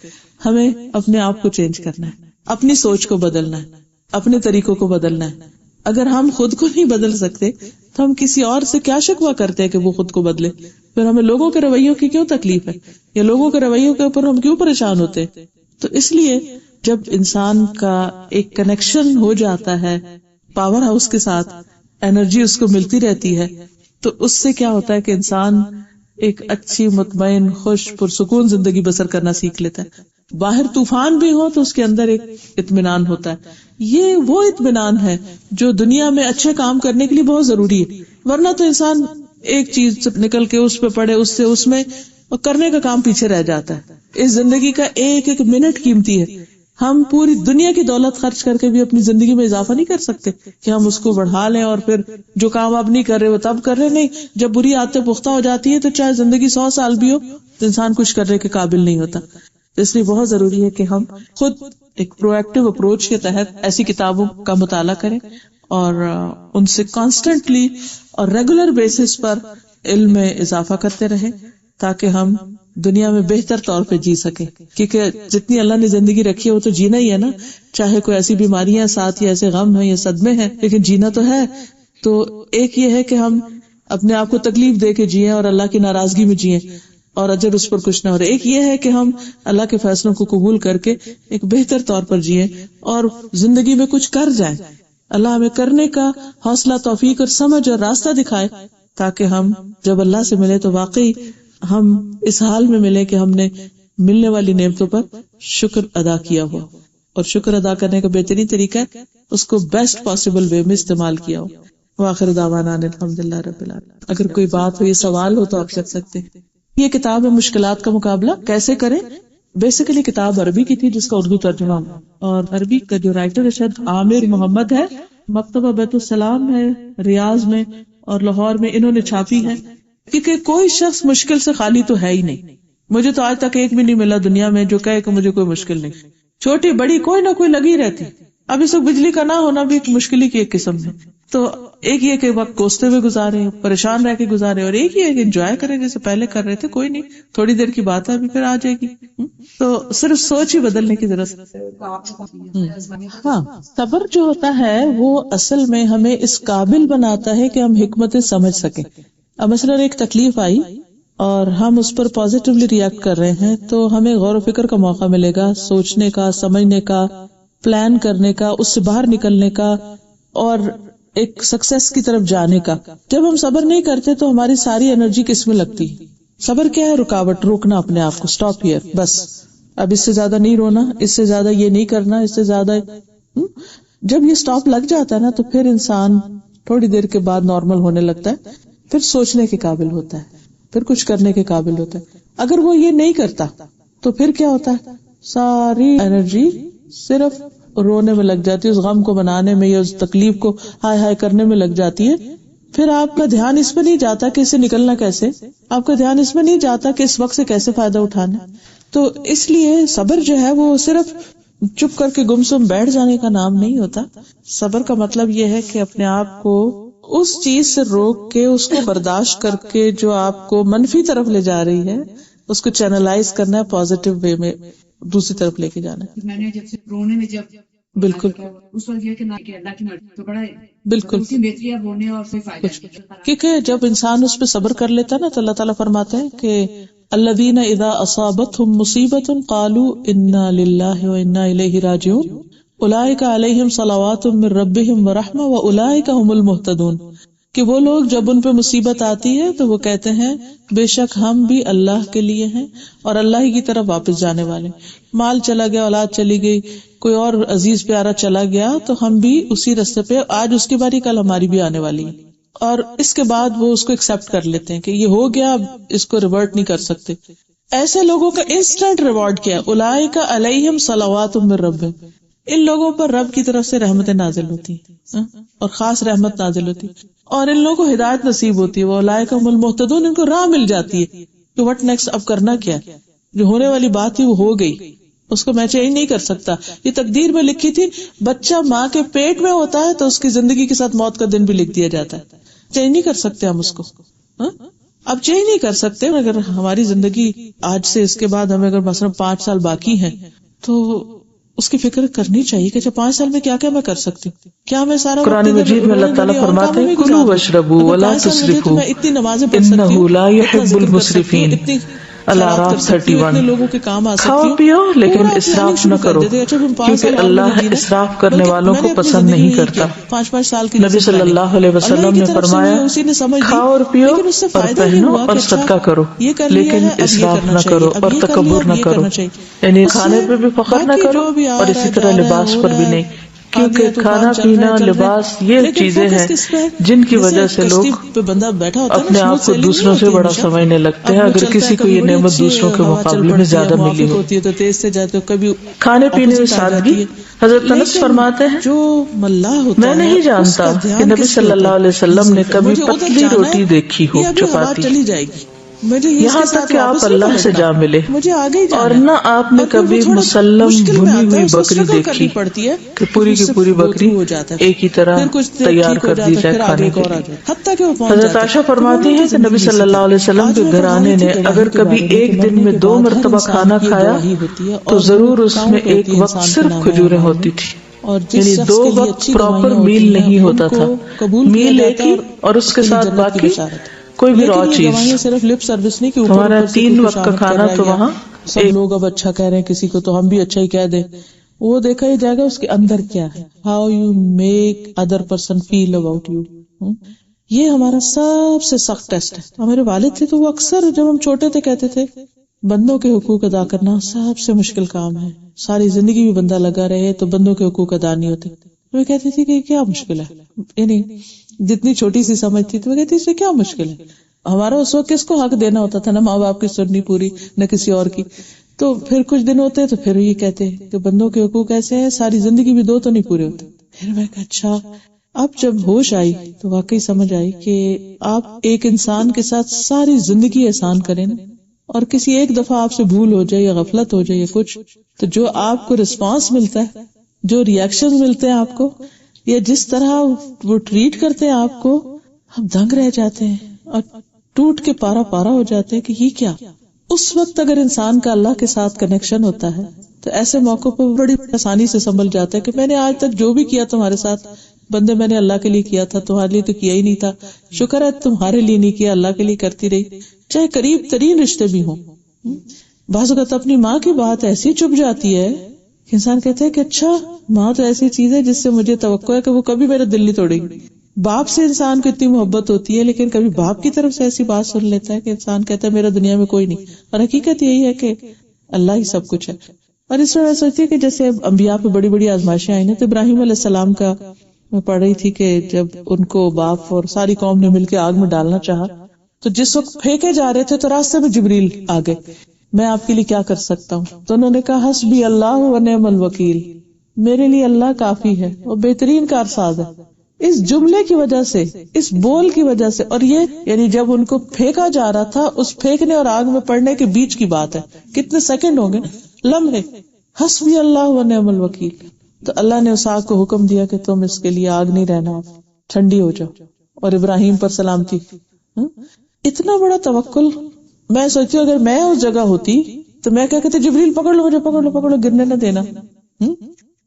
Speaker 1: ہمیں اپنے آپ کو چینج کرنا ہے، اپنی سوچ کو بدلنا ہے، اپنے طریقوں کو بدلنا ہے. اگر ہم خود کو نہیں بدل سکتے تو ہم کسی اور سے کیا شکوہ کرتے ہیں کہ وہ خود کو بدلے. پھر ہمیں لوگوں کے رویوں کی کیوں تکلیف ہے، یا لوگوں کے رویوں کے اوپر ہم کیوں پریشان ہوتے ہیں. تو اس لیے جب انسان کا ایک کنیکشن ہو جاتا ہے پاور ہاؤس کے ساتھ، انرجی اس کو ملتی رہتی ہے، تو اس سے کیا ہوتا ہے کہ انسان ایک اچھی، مطمئن، خوش، پرسکون زندگی بسر کرنا سیکھ لیتا ہے. باہر طوفان بھی ہو تو اس کے اندر ایک اطمینان ہوتا ہے. یہ وہ اطمینان ہے جو دنیا میں اچھے کام کرنے کے لیے بہت ضروری ہے. ورنہ تو انسان ایک چیز نکل کے اس پہ پڑے، اس سے اس میں کرنے کا کام پیچھے رہ جاتا ہے. اس زندگی کا ایک ایک منٹ قیمتی ہے. ہم پوری دنیا کی دولت خرچ کر کے بھی اپنی زندگی میں اضافہ نہیں کر سکتے کہ ہم اس کو بڑھا لیں اور پھر جو کام اب نہیں کر رہے وہ تب کر رہے. نہیں، جب بری عادتیں پختہ ہو جاتی ہے تو چاہے زندگی 100 سال بھی ہو تو انسان کچھ کرنے کے قابل نہیں ہوتا. اس لیے بہت ضروری ہے کہ ہم خود ایک پرو ایکٹیو اپروچ کے تحت ایسی کتابوں کا مطالعہ کریں اور ان سے کانسٹنٹلی اور ریگولر بیسس پر علم میں اضافہ کرتے رہیں تاکہ ہم دنیا میں بہتر طور پہ جی سکیں. کیونکہ جتنی اللہ نے زندگی رکھی ہے وہ تو جینا ہی ہے نا، چاہے کوئی ایسی بیماریاں ساتھ یا ایسے غم ہیں یا صدمے ہیں، لیکن جینا تو ہے. تو ایک یہ ہے کہ ہم اپنے آپ کو تکلیف دے کے جیئیں اور اللہ کی ناراضگی میں جیئیں اور اجر اس پر کچھ نہ ہو رہا. ایک یہ ہے کہ ہم اللہ کے فیصلوں کو قبول کر کے ایک بہتر طور پر جیئیں اور زندگی میں کچھ کر جائیں. اللہ ہمیں کرنے کا حوصلہ، توفیق اور سمجھ اور راستہ دکھائے تاکہ ہم جب اللہ سے ملے تو واقعی ہم اس حال میں ملے کہ ہم نے ملنے والی نعمتوں پر شکر ادا کیا ہوا. اور شکر ادا کرنے کا بہترین طریقہ ہے اس کو بیسٹ پاسبل وے میں استعمال کیا ہو. وآخر دعوانا الحمدللہ رب العالمین. اگر کوئی بات ہو، یہ سوال ہو تو آپ کر سکتے ہیں. یہ کتاب ہے مشکلات کا مقابلہ کیسے کریں. بیسیکلی کتاب عربی کی تھی جس کا اردو ترجمہ، اور عربی کا جو رائٹر ہے شاید عامر محمد ہے. مکتبہ بیت السلام ہے ریاض میں اور لاہور میں انہوں نے چھاپی ہے. کیونکہ کوئی شخص مشکل سے خالی تو ہے ہی نہیں. مجھے تو آج تک ایک بھی نہیں ملا دنیا میں جو کہے کہ مجھے کوئی مشکل نہیں. چھوٹی بڑی کوئی نہ کوئی لگی رہتی. اب اس وقت بجلی کا نہ ہونا بھی ایک مشکل کی ایک قسم ہے. تو ایک یہ کہ وقت کوستے ہوئے گزارے، پریشان رہ کے گزارے، اور ایک یہ کہ انجوائے کریں جیسے پہلے کر رہے تھے. کوئی نہیں، تھوڑی دیر کی بات ہے، ابھی پھر آ جائے گی. تو صرف سوچ ہی بدلنے کی ضرورت ہے. ہاں، صبر جو ہوتا ہے وہ اصل میں ہمیں اس قابل بناتا ہے کہ ہم حکمتیں سمجھ سکیں. اب مثلا ایک تکلیف آئی اور ہم اس پر پازیٹیولی ریئیکٹ کر رہے ہیں تو ہمیں غور و فکر کا موقع ملے گا، سوچنے کا، سمجھنے کا، پلان کرنے کا، اس سے باہر نکلنے کا اور ایک سکسیس کی طرف جانے کا. جب ہم صبر نہیں کرتے تو ہماری ساری انرجی کس میں لگتی ہے؟ صبر کیا ہے؟ رکاوٹ، روکنا اپنے آپ کو، اسٹاپ ہیئر، بس اب اس سے زیادہ نہیں رونا، اس سے زیادہ یہ نہیں کرنا، اس سے زیادہ. جب یہ اسٹاپ لگ جاتا ہے نا تو پھر انسان تھوڑی دیر کے بعد نارمل ہونے لگتا ہے، پھر سوچنے کے قابل ہوتا ہے، پھر کچھ کرنے کے قابل ہوتا ہے. اگر وہ یہ نہیں کرتا تو پھر کیا ہوتا ہے؟ ساری انرجی صرف رونے میں لگ جاتی ہے، اس غم کو بنانے میں یا اس تکلیف کو ہائے ہائے کرنے میں لگ جاتی ہے. پھر آپ کا دھیان اس پہ نہیں جاتا کہ اسے نکلنا کیسے، آپ کا دھیان اس میں نہیں جاتا کہ اس وقت سے کیسے فائدہ اٹھانا. تو اس لیے صبر جو ہے وہ صرف چپ کر کے گمسم بیٹھ جانے کا نام نہیں ہوتا. صبر کا مطلب یہ ہے کہ اپنے آپ کو اس چیز سے روک کے، اس کو برداشت کر کے جو آپ کو منفی طرف لے جا رہی ہے اس کو چینلائز کرنا ہے، پازیٹیو وے میں دوسری طرف لے کے جانا ہے.
Speaker 3: میں نے جب سے رونے میں جب
Speaker 1: بالکل
Speaker 3: اس وقت یہ کہ نہ کہ اللہ کی مرضی تو بڑا ہے،
Speaker 1: بالکل
Speaker 3: اس کی بہتری ہے رونے اور سے فائدہ ہے.
Speaker 1: کیونکہ جب انسان اس پہ صبر کر لیتا ہے نا تو اللہ تعالیٰ فرماتے ہیں کہ الذین اذا اصابتهم مصیبۃ قالوا انا للہ وانا الیہ راجعون اولئک علیہم صلوات من ربہم ورحمہ واولئک هم المہتدون. کہ وہ لوگ جب ان پہ مصیبت آتی ہے تو وہ کہتے ہیں بے شک ہم بھی اللہ کے لیے ہیں اور اللہ ہی کی طرف واپس جانے والے. مال چلا گیا، اولاد چلی گئی، کوئی اور عزیز پیارا چلا گیا تو ہم بھی اسی راستے پہ، آج اس کی باری کل ہماری بھی آنے والی ہے. اور اس کے بعد وہ اس کو ایکسپٹ کر لیتے ہیں کہ یہ ہو گیا، اب اس کو ریورٹ نہیں کر سکتے. ایسے لوگوں کا انسٹنٹ ریوارڈ کیا؟ اولئک علیہم صلوات من ربہم. ان لوگوں پر رب کی طرف سے رحمتیں نازل ہوتی ہیں اور خاص رحمت نازل ہوتی ہے اور ان لوگوں کو ہدایت نصیب ہوتی ہے. اولئک هم المہتدون. ان کو راہ مل جاتی ہے کہ وٹ نیکسٹ، اب کرنا کیا. جو ہونے والی بات تھی وہ ہو گئی، اس کو میں چینج نہیں کر سکتا. یہ تقدیر میں لکھی تھی. بچہ ماں کے پیٹ میں ہوتا ہے تو اس کی زندگی کے ساتھ موت کا دن بھی لکھ دیا جاتا ہے. چینج نہیں کر سکتے ہم اس کو، اب چینج نہیں کر سکتے. اگر ہماری زندگی آج سے اس کے بعد ہمیں اگر مثلا 5 سال باقی ہیں تو اس کی فکر کرنی چاہیے کہ 5 سال میں کیا کیا میں کر سکتی ہوں. کیا میں سارا
Speaker 2: قرآن مجید میں اللہ تعالیٰ فرماتے ہیں کلوا واشربوا ولا تسرفوا انہ لا يحب المسرفین. الاعراف 31۔
Speaker 1: لوگوں کے کام آ
Speaker 2: کھاؤ پیو لیکن اسراف نہ کرو کیونکہ اللہ اسراف کرنے والوں کو پسند نہیں کرتا۔
Speaker 1: 5 سال کی
Speaker 2: نبی صلی اللہ علیہ وسلم نے فرمایا کھاؤ اور پیو اور پہنو اور صدقہ کرو لیکن اسراف نہ کرو اور تکبر نہ کرو، یعنی کھانے پہ بھی فخر نہ کرو اور اسی طرح لباس پر بھی نہیں، کیونکہ کھانا پینا لباس یہ چیزیں ہیں جن کی وجہ سے لوگ اپنے آپ کو دوسروں سے بڑا سمجھنے لگتے ہیں اگر کسی کو یہ نعمت دوسروں کے مقابلے میں زیادہ ملی ہو۔ کھانے پینے میں سادگی، حضرت انس فرماتے ہیں میں نہیں جانتا کہ نبی صلی اللہ علیہ وسلم نے کبھی پتلی روٹی دیکھی ہو چپاتی، یہاں تک کہ آپ اللہ سے جا ملے، اور نہ آپ نے کبھی مسلم بھنی ہوئی بکری دیکھی کہ پوری کی پوری بکری ایک ہی طرح تیار کر دی جائے کھانے کے لیے۔ حضرت عائشہ فرماتی ہے کہ نبی صلی اللہ علیہ وسلم کے گھرانے نے اگر کبھی ایک دن میں 2 مرتبہ کھانا کھایا تو ضرور اس میں ایک وقت صرف کھجوریں ہوتی تھی، یعنی 2 وقت پراپر میل نہیں ہوتا تھا، میل ایک ہی اور اس کے ساتھ باقی کوئی بھی را چیز۔
Speaker 1: صرف لپ سروس نہیں کہ
Speaker 2: ہمارا 3 وقت کا کھانا تو وہاں
Speaker 1: سب لوگ اب اچھا کہہ رہے ہیں کسی کو تو ہم بھی اچھا ہی کہہ دیں، وہ دیکھا ہی جائے گا اس کے اندر کیا ہے، how you make other person feel about you. یہ ہمارا سب سے سخت ٹیسٹ ہے۔ ہمارے والد تھے تو وہ اکثر جب ہم چھوٹے تھے کہتے تھے بندوں کے حقوق ادا کرنا سب سے مشکل کام ہے، ساری زندگی بھی بندہ لگا رہے تو بندوں کے حقوق ادا نہیں ہوتے۔ وہ کہتی تھی کہ کیا مشکل ہے، یعنی جتنی چھوٹی سی سمجھ تھی تو وہ کہتی اس میں کیا مشکل ہے، ہمارا اس وقت کس کو حق دینا ہوتا تھا، نہ ماں باپ کی سننی پوری نہ کسی اور کی۔ تو پھر کچھ دن ہوتے تو پھر یہ کہتے کہ بندوں کے حقوق ایسے ہیں ساری زندگی بھی 2 تو نہیں پورے ہوتے۔ پھر میں کہا اچھا، اب جب ہوش آئی تو واقعی سمجھ آئی کہ آپ ایک انسان کے ساتھ ساری زندگی احسان کریں اور کسی ایک دفعہ آپ سے بھول ہو جائے یا غفلت ہو جائے یا کچھ، تو جو آپ کو رسپانس ملتا ہے، جو ریئیکشن ملتے ہیں آپ کو، یا جس طرح وہ ٹریٹ کرتے ہیں آپ کو، آپ دنگ رہ جاتے ہیں اور ٹوٹ کے پارا پارا ہو جاتے ہیں کہ یہ کیا۔ اس وقت اگر انسان کا اللہ کے ساتھ کنیکشن ہوتا ہے تو ایسے موقع پر بڑی آسانی سے سنبھل جاتا ہے کہ میں نے آج تک جو بھی کیا تمہارے ساتھ، بندے میں نے اللہ کے لیے کیا تھا، تمہارے لیے تو کیا ہی نہیں تھا، شکر ہے تمہارے لیے نہیں کیا، اللہ کے لیے کرتی رہی، چاہے قریب ترین رشتے بھی ہوں۔ بعض اوقات اپنی ماں کی بات ایسی چپ جاتی ہے کہ انسان کہتا ہے کہ اچھا ماں تو ایسی چیز ہے جس سے مجھے توقع ہے کہ وہ کبھی میرا دل نہیں توڑے گی۔ باپ سے انسان کو اتنی محبت ہوتی ہے لیکن کبھی باپ کی طرف سے ایسی بات سن لیتا ہے کہ انسان کہتا ہے میرا دنیا میں کوئی نہیں، اور حقیقت یہی ہے کہ اللہ ہی سب کچھ ہے۔ اور اس میں سوچتی ہے کہ جیسے انبیاء پہ بڑی بڑی آزمائشیں آئی نا، تو ابراہیم علیہ السلام کا میں پڑھ رہی تھی کہ جب ان کو باپ اور ساری قوم نے مل کے آگ میں ڈالنا چاہا تو جس وقت پھینکے جا رہے تھے تو راستے میں جبریل آ گئے، میں آپ کے لیے کیا کر سکتا ہوں؟ تو انہوں نے کہا حسبی اللہ و نعم الوکیل، میرے لیے اللہ کافی ہے اور بہترین کارساز ہے۔ اس جملے کی وجہ سے، اس بول کی وجہ سے، اور یہ یعنی جب ان کو پھینکا جا رہا تھا، اس پھینکنے اور آگ میں پڑنے کے بیچ کی بات ہے، کتنے سیکنڈ ہوں گے، لمحے، حسبی اللہ و نعم الوکیل۔ تو اللہ نے اس آگ کو حکم دیا کہ تم اس کے لیے آگ نہیں رہنا، ٹھنڈی ہو جاؤ، اور ابراہیم پر سلامتی۔ اتنا بڑا توکل، میں سوچتی ہوں اگر میں اس جگہ ہوتی تو میں کیا کہتے، جبریل پکڑ لو مجھے، پکڑ لو پکڑ لو، گرنے نہ دینا۔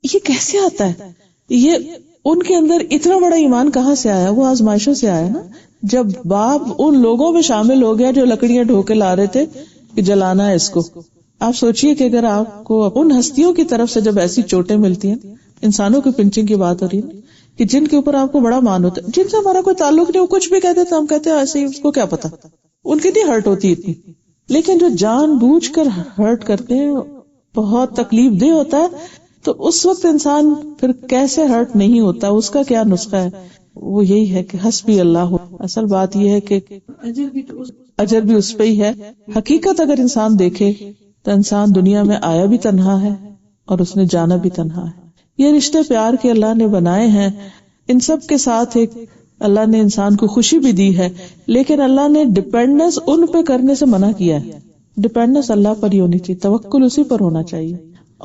Speaker 1: یہ کیسے آتا ہے؟ یہ ان کے اندر اتنا بڑا ایمان کہاں سے آیا؟ وہ آزمائشوں سے آیا نا۔ جب باپ ان لوگوں میں شامل ہو گیا جو لکڑیاں ڈھو کے لا رہے تھے کہ جلانا ہے اس کو، آپ سوچئے کہ اگر آپ کو ان ہستیوں کی طرف سے جب ایسی چوٹیں ملتی ہیں، انسانوں کی پنچنگ کی بات ہو رہی ہے کہ جن کے اوپر آپ کو بڑا مان ہوتا ہے، جن سے ہمارا کوئی تعلق نہیں، وہ کچھ بھی کہتے تو ہم کہتے ہیں ایسے ہی، اس کو کیا پتا، ان کی نہیں ہرٹ ہوتی اتنی، لیکن جو جان بوجھ کر ہرٹ کرتے ہیں بہت تکلیف دہ ہوتا ہے۔ تو اس وقت انسان پھر کیسے ہرٹ نہیں ہوتا، اس کا کیا نسخہ ہے؟ وہ یہی ہے کہ حسبی اللہ ہو۔ اصل بات یہ ہے کہ اجر بھی اس پہ ہی ہے۔ حقیقت اگر انسان دیکھے تو انسان دنیا میں آیا بھی تنہا ہے اور اس نے جانا بھی تنہا ہے۔ یہ رشتے پیار کے اللہ نے بنائے ہیں، ان سب کے ساتھ ایک اللہ نے انسان کو خوشی بھی دی ہے، لیکن اللہ نے ڈپینڈنس ان پہ کرنے سے منع کیا ہے۔ ڈپینڈنس اللہ پر ہی ہونی چاہیے، توکل اسی پر ہونا چاہیے،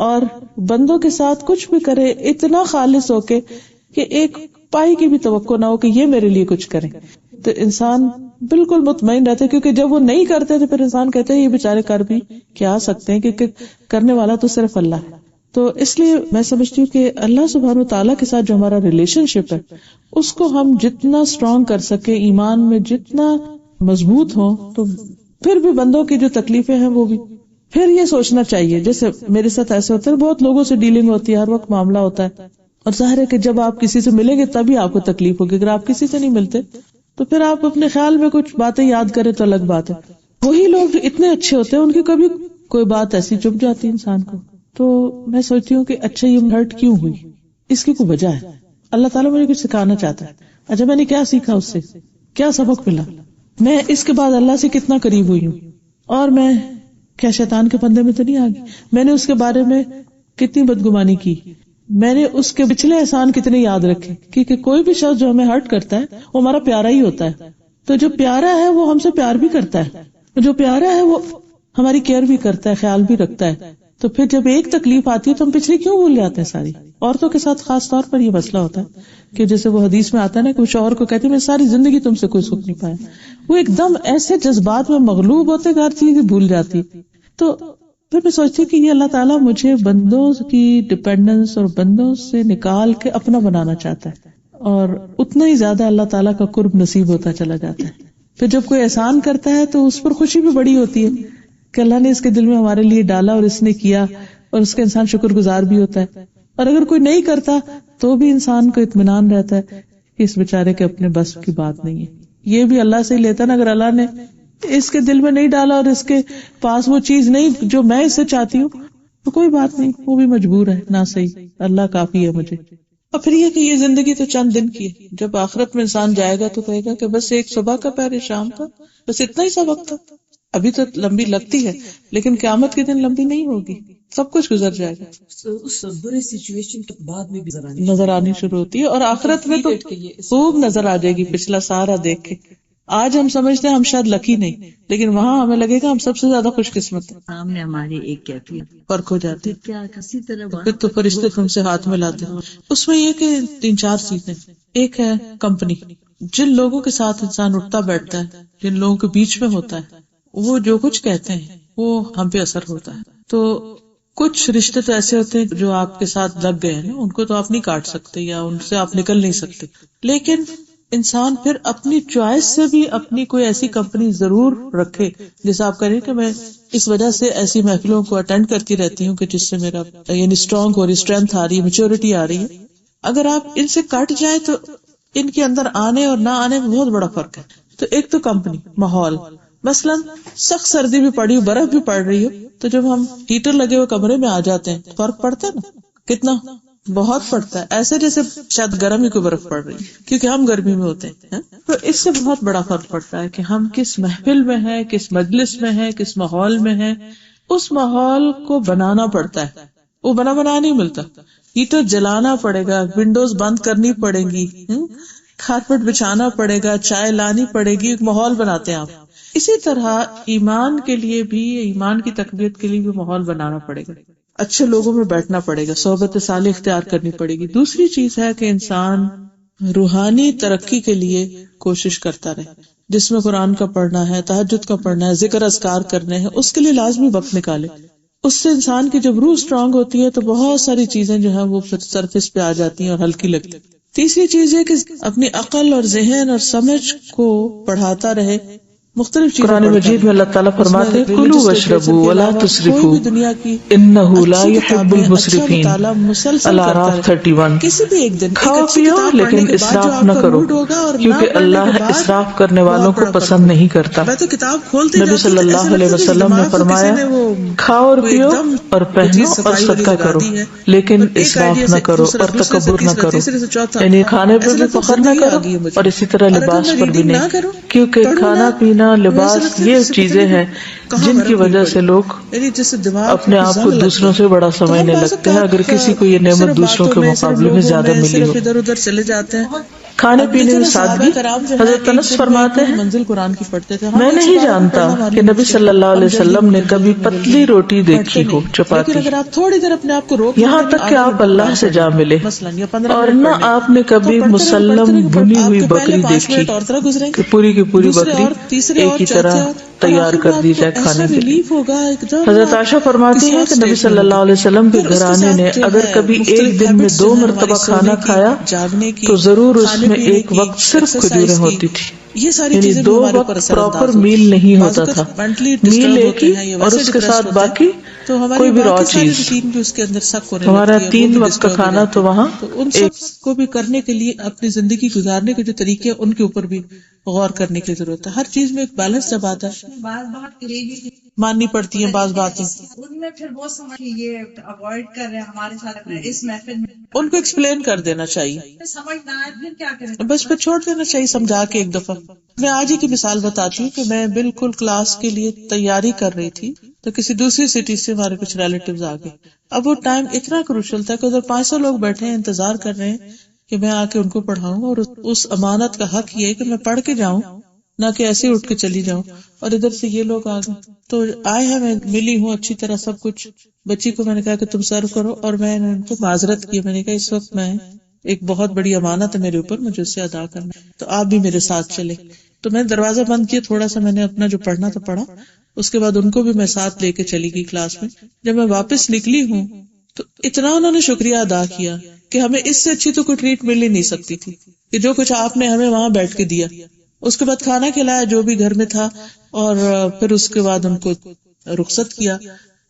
Speaker 1: اور بندوں کے ساتھ کچھ بھی کرے اتنا خالص ہو کے کہ ایک پائی کی بھی توقع نہ ہو کہ یہ میرے لیے کچھ کریں، تو انسان بالکل مطمئن رہتے، کیونکہ جب وہ نہیں کرتے تو پھر انسان کہتے ہیں یہ بیچارے کر بھی کیا سکتے ہیں، کیونکہ کرنے والا تو صرف اللہ ہے۔ تو اس لیے میں سمجھتی ہوں کہ اللہ سبحانہ و تعالیٰ کے ساتھ جو ہمارا ریلیشن شپ ہے اس کو ہم جتنا اسٹرانگ کر سکے، ایمان میں جتنا مضبوط ہو، تو پھر بھی بندوں کی جو تکلیفیں ہیں وہ بھی پھر یہ سوچنا چاہیے. جیسے میرے ساتھ ایسے ہوتا ہے, بہت لوگوں سے ڈیلنگ ہوتی ہے, ہر وقت معاملہ ہوتا ہے, اور ظاہر ہے کہ جب آپ کسی سے ملیں گے تبھی آپ کو تکلیف ہوگی. اگر آپ کسی سے نہیں ملتے تو پھر آپ اپنے خیال میں کچھ باتیں یاد کریں تو الگ بات ہے. وہی لوگ جو اتنے اچھے ہوتے ہیں ان کی کبھی کوئی بات ایسی چپ جاتی ہے انسان کو. تو میں سوچتی ہوں کہ اچھا یہ ہرٹ کیوں ہوئی, اس کی کوئی وجہ ہے. اللہ تعالیٰ مجھے کچھ سکھانا چاہتا ہے. اچھا میں نے کیا سیکھا اس سے, کیا سبق ملا, میں اس کے بعد اللہ سے کتنا قریب ہوئی ہوں, اور میں کیا شیطان کے پندے میں تو نہیں آ گئی, میں نے اس کے بارے میں کتنی بدگمانی کی, میں نے اس کے پچھلے احسان کتنے یاد رکھے. کیونکہ کوئی بھی شخص جو ہمیں ہرٹ کرتا ہے وہ ہمارا پیارا ہی ہوتا ہے. تو جو پیارا ہے وہ ہم سے پیار بھی کرتا ہے, جو پیارا ہے وہ ہماری کیئر بھی کرتا ہے, خیال بھی رکھتا ہے. تو پھر جب ایک تکلیف آتی ہے تو ہم پچھلی کیوں بھول جاتے ہیں ساری. عورتوں کے ساتھ خاص طور پر یہ مسئلہ ہوتا ہے کہ جیسے وہ حدیث میں آتا ہے نا کہ وہ شوہر کو کہتی ہے میں ساری زندگی تم سے کوئی سکھ نہیں پایا. وہ ایک دم ایسے جذبات میں مغلوب ہوتے کہ ہر چیز بھول جاتی. تو پھر میں سوچتی ہوں کہ یہ اللہ تعالیٰ مجھے بندوں کی ڈپینڈنس اور بندوں سے نکال کے اپنا بنانا چاہتا ہے, اور اتنا ہی زیادہ اللہ تعالیٰ کا قرب نصیب ہوتا چلا جاتا ہے. پھر جب کوئی احسان کرتا ہے تو اس پر خوشی بھی بڑی ہوتی ہے کہ اللہ نے اس کے دل میں ہمارے لیے ڈالا اور اس نے کیا, اور اس کا انسان شکر گزار بھی ہوتا ہے. اور اگر کوئی نہیں کرتا تو بھی انسان کو اطمینان رہتا ہے کہ اس بیچارے کے اپنے بس کی بات نہیں ہے. یہ بھی اللہ سے ہی لیتا نا. اگر اللہ نے اس کے دل میں نہیں ڈالا اور اس کے پاس وہ چیز نہیں جو میں اس سے چاہتی ہوں تو کوئی بات نہیں, وہ بھی مجبور ہے نہ صحیح, اللہ کافی ہے مجھے. اور پھر یہ کہ یہ زندگی تو چند دن کی ہے, جب آخرت میں انسان جائے گا تو کہے گا کہ بس ایک صبح کا پہر شام تھا, بس اتنا ہی سا وقت تھا. ابھی تو لمبی لگتی ہے لیکن قیامت کے دن لمبی نہیں ہوگی, سب کچھ گزر جائے گا.
Speaker 4: اس برے سچویشن کے بعد میں بھی
Speaker 1: نظر آنی شروع ہوتی ہے, اور آخرت میں تو خوب نظر آ جائے گی پچھلا سارا دیکھ کے. آج ہم سمجھتے ہیں ہم شاید لکی نہیں, لیکن وہاں ہمیں لگے گا ہم سب سے زیادہ خوش قسمت ہیں.
Speaker 4: سامنے ہماری ایک کیفیت
Speaker 1: فرق ہو جاتی ہے,
Speaker 4: کیا کسی طرح
Speaker 1: پھر تو فرشتے تم سے ہاتھ ملاتے ہیں. اس میں یہ کہ 3-4 چیزیں. ایک ہے کمپنی, جن لوگوں کے ساتھ انسان اٹھتا بیٹھتا ہے, جن لوگوں کے بیچ میں ہوتا ہے, وہ جو کچھ کہتے ہیں وہ ہم پہ اثر ہوتا ہے. تو کچھ رشتے تو ایسے ہوتے ہیں جو آپ کے ساتھ لگ گئے ہیں, ان کو تو آپ نہیں کاٹ سکتے یا ان سے آپ نکل نہیں سکتے, لیکن انسان پھر اپنی چوائس سے بھی اپنی کوئی ایسی کمپنی ضرور رکھے. جیسے آپ کہیں کہ میں اس وجہ سے ایسی محفلوں کو اٹینڈ کرتی رہتی ہوں کہ جس سے میرا یعنی اسٹرانگ ہو رہی, اسٹرینتھ آ رہی ہے, میچورٹی آ رہی ہے. اگر آپ ان سے کٹ جائیں تو ان کے اندر آنے اور نہ آنے میں بہت بڑا فرق ہے. تو ایک تو کمپنی, ماحول. مثلاً سخت سردی بھی پڑی ہو, برف بھی پڑ رہی ہو, تو جب ہم ہیٹر لگے ہوئے کمرے میں آ جاتے ہیں فرق پڑتا ہے نا, کتنا, بہت پڑتا ہے. ایسے جیسے شاید گرم ہی کوئی برف پڑ رہی ہے کیونکہ ہم گرمی میں ہوتے ہیں. تو اس سے بہت بڑا فرق پڑتا ہے کہ ہم کس محفل میں ہیں, کس مجلس میں ہیں, کس ماحول میں ہیں. اس ماحول کو بنانا پڑتا ہے, وہ بنا نہیں ملتا. ہیٹر جلانا پڑے گا, ونڈوز بند کرنی پڑے گی, کارپیٹ بچھانا پڑے گا, چائے لانی پڑے گی, ایک ماحول بناتے ہیں آپ. اسی طرح ایمان کے لیے بھی, ایمان کی تقویت کے لیے بھی ماحول بنانا پڑے گا, اچھے لوگوں میں بیٹھنا پڑے گا, صحبت صالح اختیار کرنی پڑے گی. دوسری چیز ہے کہ انسان روحانی ترقی کے لیے کوشش کرتا رہے, جس میں قرآن کا پڑھنا ہے, تہجد کا پڑھنا ہے, ذکر اذکار کرنے ہیں, اس کے لیے لازمی وقت نکالے. اس سے انسان کی جب روح اسٹرانگ ہوتی ہے تو بہت ساری چیزیں جو ہیں وہ سرفیس پہ آ جاتی ہیں اور ہلکی لگتی. تیسری چیز ہے کہ اپنی عقل اور ذہن اور سمجھ کو پڑھاتا رہے, مختلف چیزیں. قرآن مجید میں اللہ تعالیٰ فرماتے ہیں کلوا واشربوا ولا تسرفوا انہ لا يحب المسرفین. الاعراف 31. کسی بھی ایک دن کھاؤ پیو لیکن اسراف نہ کرو کیونکہ اللہ اسراف کرنے والوں کو پسند نہیں کرتا. نبی صلی اللہ علیہ وسلم نے فرمایا کھاؤ اور پیو اور پہنو اور صدقہ کرو لیکن اسراف نہ کرو اور تکبر نہ کرو, یعنی کھانے پر بھی فخر نہ کرو اور اسی طرح لباس پر بھی نہیں, کیونکہ کھانا پینا لباس یہ چیزیں ہیں جن کی وجہ سے لوگ اپنے آپ کو دوسروں سے بڑا سمجھنے لگتے ہیں, اگر کسی کو یہ نعمت دوسروں کے مقابلے میں زیادہ ملی ہو. ادھر ادھر چلے جاتے ہیں. کھانے پینے میں سادگی. حضرت انس فرماتے ہیں منزل قرآن کی پڑھتے تھے, میں نہیں جانتا کہ نبی صلی اللہ علیہ وسلم نے کبھی پتلی روٹی دیکھی ہو, چپاتی, اگر آپ تھوڑی دیر اپنے آپ کو روک یہاں تک کہ آپ اللہ سے جا ملے, اور نہ آپ نے کبھی مسلم بھنی ہوئی بکری دیکھی کہ پوری کی پوری بکری ایک ہی طرح تیار کر دی جائے کھانے کے لیے. حضرت عائشہ فرماتی ہیں کہ نبی صلی اللہ علیہ وسلم کے گھرانے نے اگر کبھی ایک دن میں 2 مرتبہ کھانا کھایا تو ضرور اس میں ایک وقت صرف کھجوریں ہوتی تھی. یہ ساری
Speaker 2: یعنی
Speaker 1: چیزیں
Speaker 2: 2
Speaker 1: ہمارے اوپر
Speaker 2: وقت
Speaker 1: اثر
Speaker 2: پراپر
Speaker 1: انداز ہوتی
Speaker 2: میل نہیں
Speaker 1: بعض
Speaker 2: ہوتا تھا،
Speaker 1: اوقات مینٹلی
Speaker 2: میل
Speaker 1: ڈسٹرب
Speaker 2: ایک
Speaker 1: ہوتے
Speaker 2: ہی
Speaker 1: ہیں یا
Speaker 2: اور
Speaker 1: ویسے
Speaker 2: اس کے
Speaker 1: ڈپریس
Speaker 2: ساتھ
Speaker 1: ہوتے ہیں،
Speaker 2: باقی
Speaker 1: تو ہماری
Speaker 2: کوئی بھی
Speaker 1: باقی
Speaker 2: اور
Speaker 1: ساری
Speaker 2: چیز.
Speaker 1: روٹین بھی اس کے اندر سک ہونے
Speaker 2: ہمارا
Speaker 1: لگتی ہے، وہ
Speaker 2: 3
Speaker 1: بھی
Speaker 2: وقت کا
Speaker 1: ڈسٹرب ہو
Speaker 2: کھانا
Speaker 1: جاتی
Speaker 2: تو
Speaker 1: ہے.
Speaker 2: وہاں
Speaker 1: تو ان سب کو بھی کرنے کے لیے اپنی زندگی گزارنے کے جو طریقے ہیں ان کے اوپر بھی غور کرنے کی ضرورت ہے. ہر چیز میں ایک بیلنس جب آتا ہے
Speaker 3: بعض بات کریگی
Speaker 1: ماننی پڑتی ہیں بعض باتیں،
Speaker 3: ان میں پھر وہ سمجھ کہ یہ اوائڈ کر رہے ہیں ہمارے ساتھ اس محفل میں،
Speaker 1: ان کو ایکسپلین کر دینا چاہیے،
Speaker 3: سمجھ نہ آئے پھر کیا کریں.
Speaker 1: بس پھر چھوڑ دینا چاہیے سمجھا کے. ایک دفعہ میں آج ہی کی مثال بتاتی ہوں کہ میں بالکل کلاس کے لیے تیاری کر رہی تھی تو کسی دوسری سٹی سے ہمارے کچھ ریلیٹیوز آ گئے. اب وہ ٹائم اتنا کروشل تھا کہ ادھر 500 لوگ بیٹھے ہیں انتظار کر رہے ہیں کہ میں آ کے ان کو پڑھاؤں، اور اس امانت کا حق یہ ہے کہ میں پڑھ کے جاؤں نہ کہ ایسے اٹھ کے چلی جاؤں. اور ادھر سے یہ لوگ آ گئے تو آئے ہیں، میں ملی ہوں اچھی طرح سب کچھ. بچی کو میں نے کہا کہ تم سرو کرو، اور میں نے ان کو معذرت کی. میں نے کہا اس وقت میں ایک بہت بڑی امانت ہے میرے اوپر، مجھے اسے ادا کرنا، تو آپ بھی میرے ساتھ چلے. تو میں دروازہ بند کیا، تھوڑا سا میں نے اپنا جو پڑھنا تھا پڑھا، اس کے بعد ان کو بھی میں ساتھ لے کے چلی گئی کلاس میں. جب میں واپس نکلی ہوں تو اتنا انہوں نے شکریہ ادا کیا کہ ہمیں اس سے اچھی تو کوئی ٹریٹ مل ہی نہیں سکتی تھی کہ جو کچھ آپ نے ہمیں وہاں بیٹھ کے دیا. اس کے بعد کھانا کھلایا جو بھی گھر میں تھا، اور پھر اس کے بعد ان کو رخصت کیا.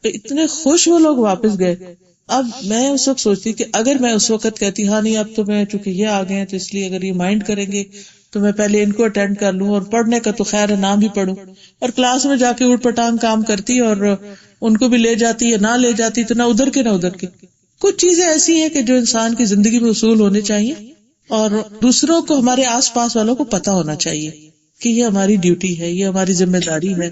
Speaker 1: تو اتنے خوش وہ لوگ واپس گئے. اب میں اس وقت سوچتی کہ اگر میں اس وقت کہتی ہاں نہیں اب تو میں چونکہ یہ آ گئے ہیں تو اس لیے اگر یہ مائنڈ کریں گے تو میں پہلے ان کو اٹینڈ کر لوں، اور پڑھنے کا تو خیر ہے نہ بھی پڑھوں، اور کلاس میں جا کے اوٹ پٹانگ کام کرتی اور ان کو بھی لے جاتی یا نہ لے جاتی، تو نہ ادھر کے نہ ادھر کے. کچھ چیزیں ایسی ہیں کہ جو انسان کی زندگی میں اصول ہونے چاہیے، اور دوسروں کو، ہمارے آس پاس والوں کو پتا ہونا چاہیے کہ یہ ہماری ڈیوٹی ہے، یہ ہماری ذمہ داری ہے،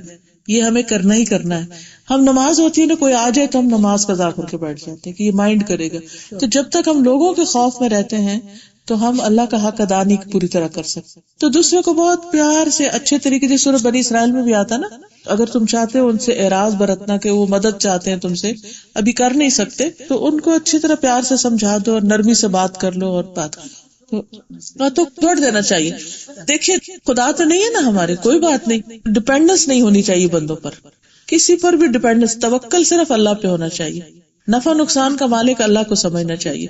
Speaker 1: یہ ہمیں کرنا ہی کرنا ہے. ہم نماز ہوتی ہے نا، کوئی آ جائے تو ہم نماز قضا کر کے بیٹھ جاتے ہیں کہ یہ مائنڈ کرے گا. تو جب تک ہم لوگوں کے خوف میں رہتے ہیں تو ہم اللہ کا حق ادا نہیں پوری طرح کر سکتے. تو دوسرے کو بہت پیار سے اچھے طریقے سے، سورہ بنی اسرائیل میں بھی آتا نا، اگر تم چاہتے ہو ان سے اعراض برتنا کہ وہ مدد چاہتے ہیں تم سے، ابھی کر نہیں سکتے، تو ان کو اچھی طرح پیار سے سمجھا دو اور نرمی سے بات کر لو اور بات کر لو. تو چھوڑ دینا چاہیے. دیکھیے خدا تو نہیں ہے نا ہمارے، کوئی بات نہیں، ڈپینڈنس نہیں ہونی چاہیے بندوں پر، کسی پر بھی ڈپینڈنس. توکل صرف اللہ پہ ہونا چاہیے. نفع نقصان کا مالک اللہ کو سمجھنا چاہیے.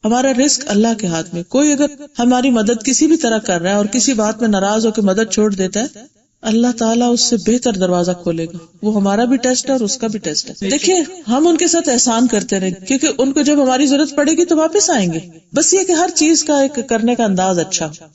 Speaker 1: ہمارا رزق اللہ کے ہاتھ میں. کوئی اگر ہماری مدد کسی بھی طرح کر رہا ہے اور کسی بات میں ناراض ہو کے مدد چھوڑ دیتا ہے، اللہ تعالیٰ اس سے بہتر دروازہ کھولے گا. وہ ہمارا بھی ٹیسٹ ہے اور اس کا بھی ٹیسٹ ہے. دیکھیے ہم ان کے ساتھ احسان کرتے رہیں، کیونکہ ان کو جب ہماری ضرورت پڑے گی تو واپس آئیں گے. بس یہ کہ ہر چیز کا ایک کرنے کا انداز اچھا ہو.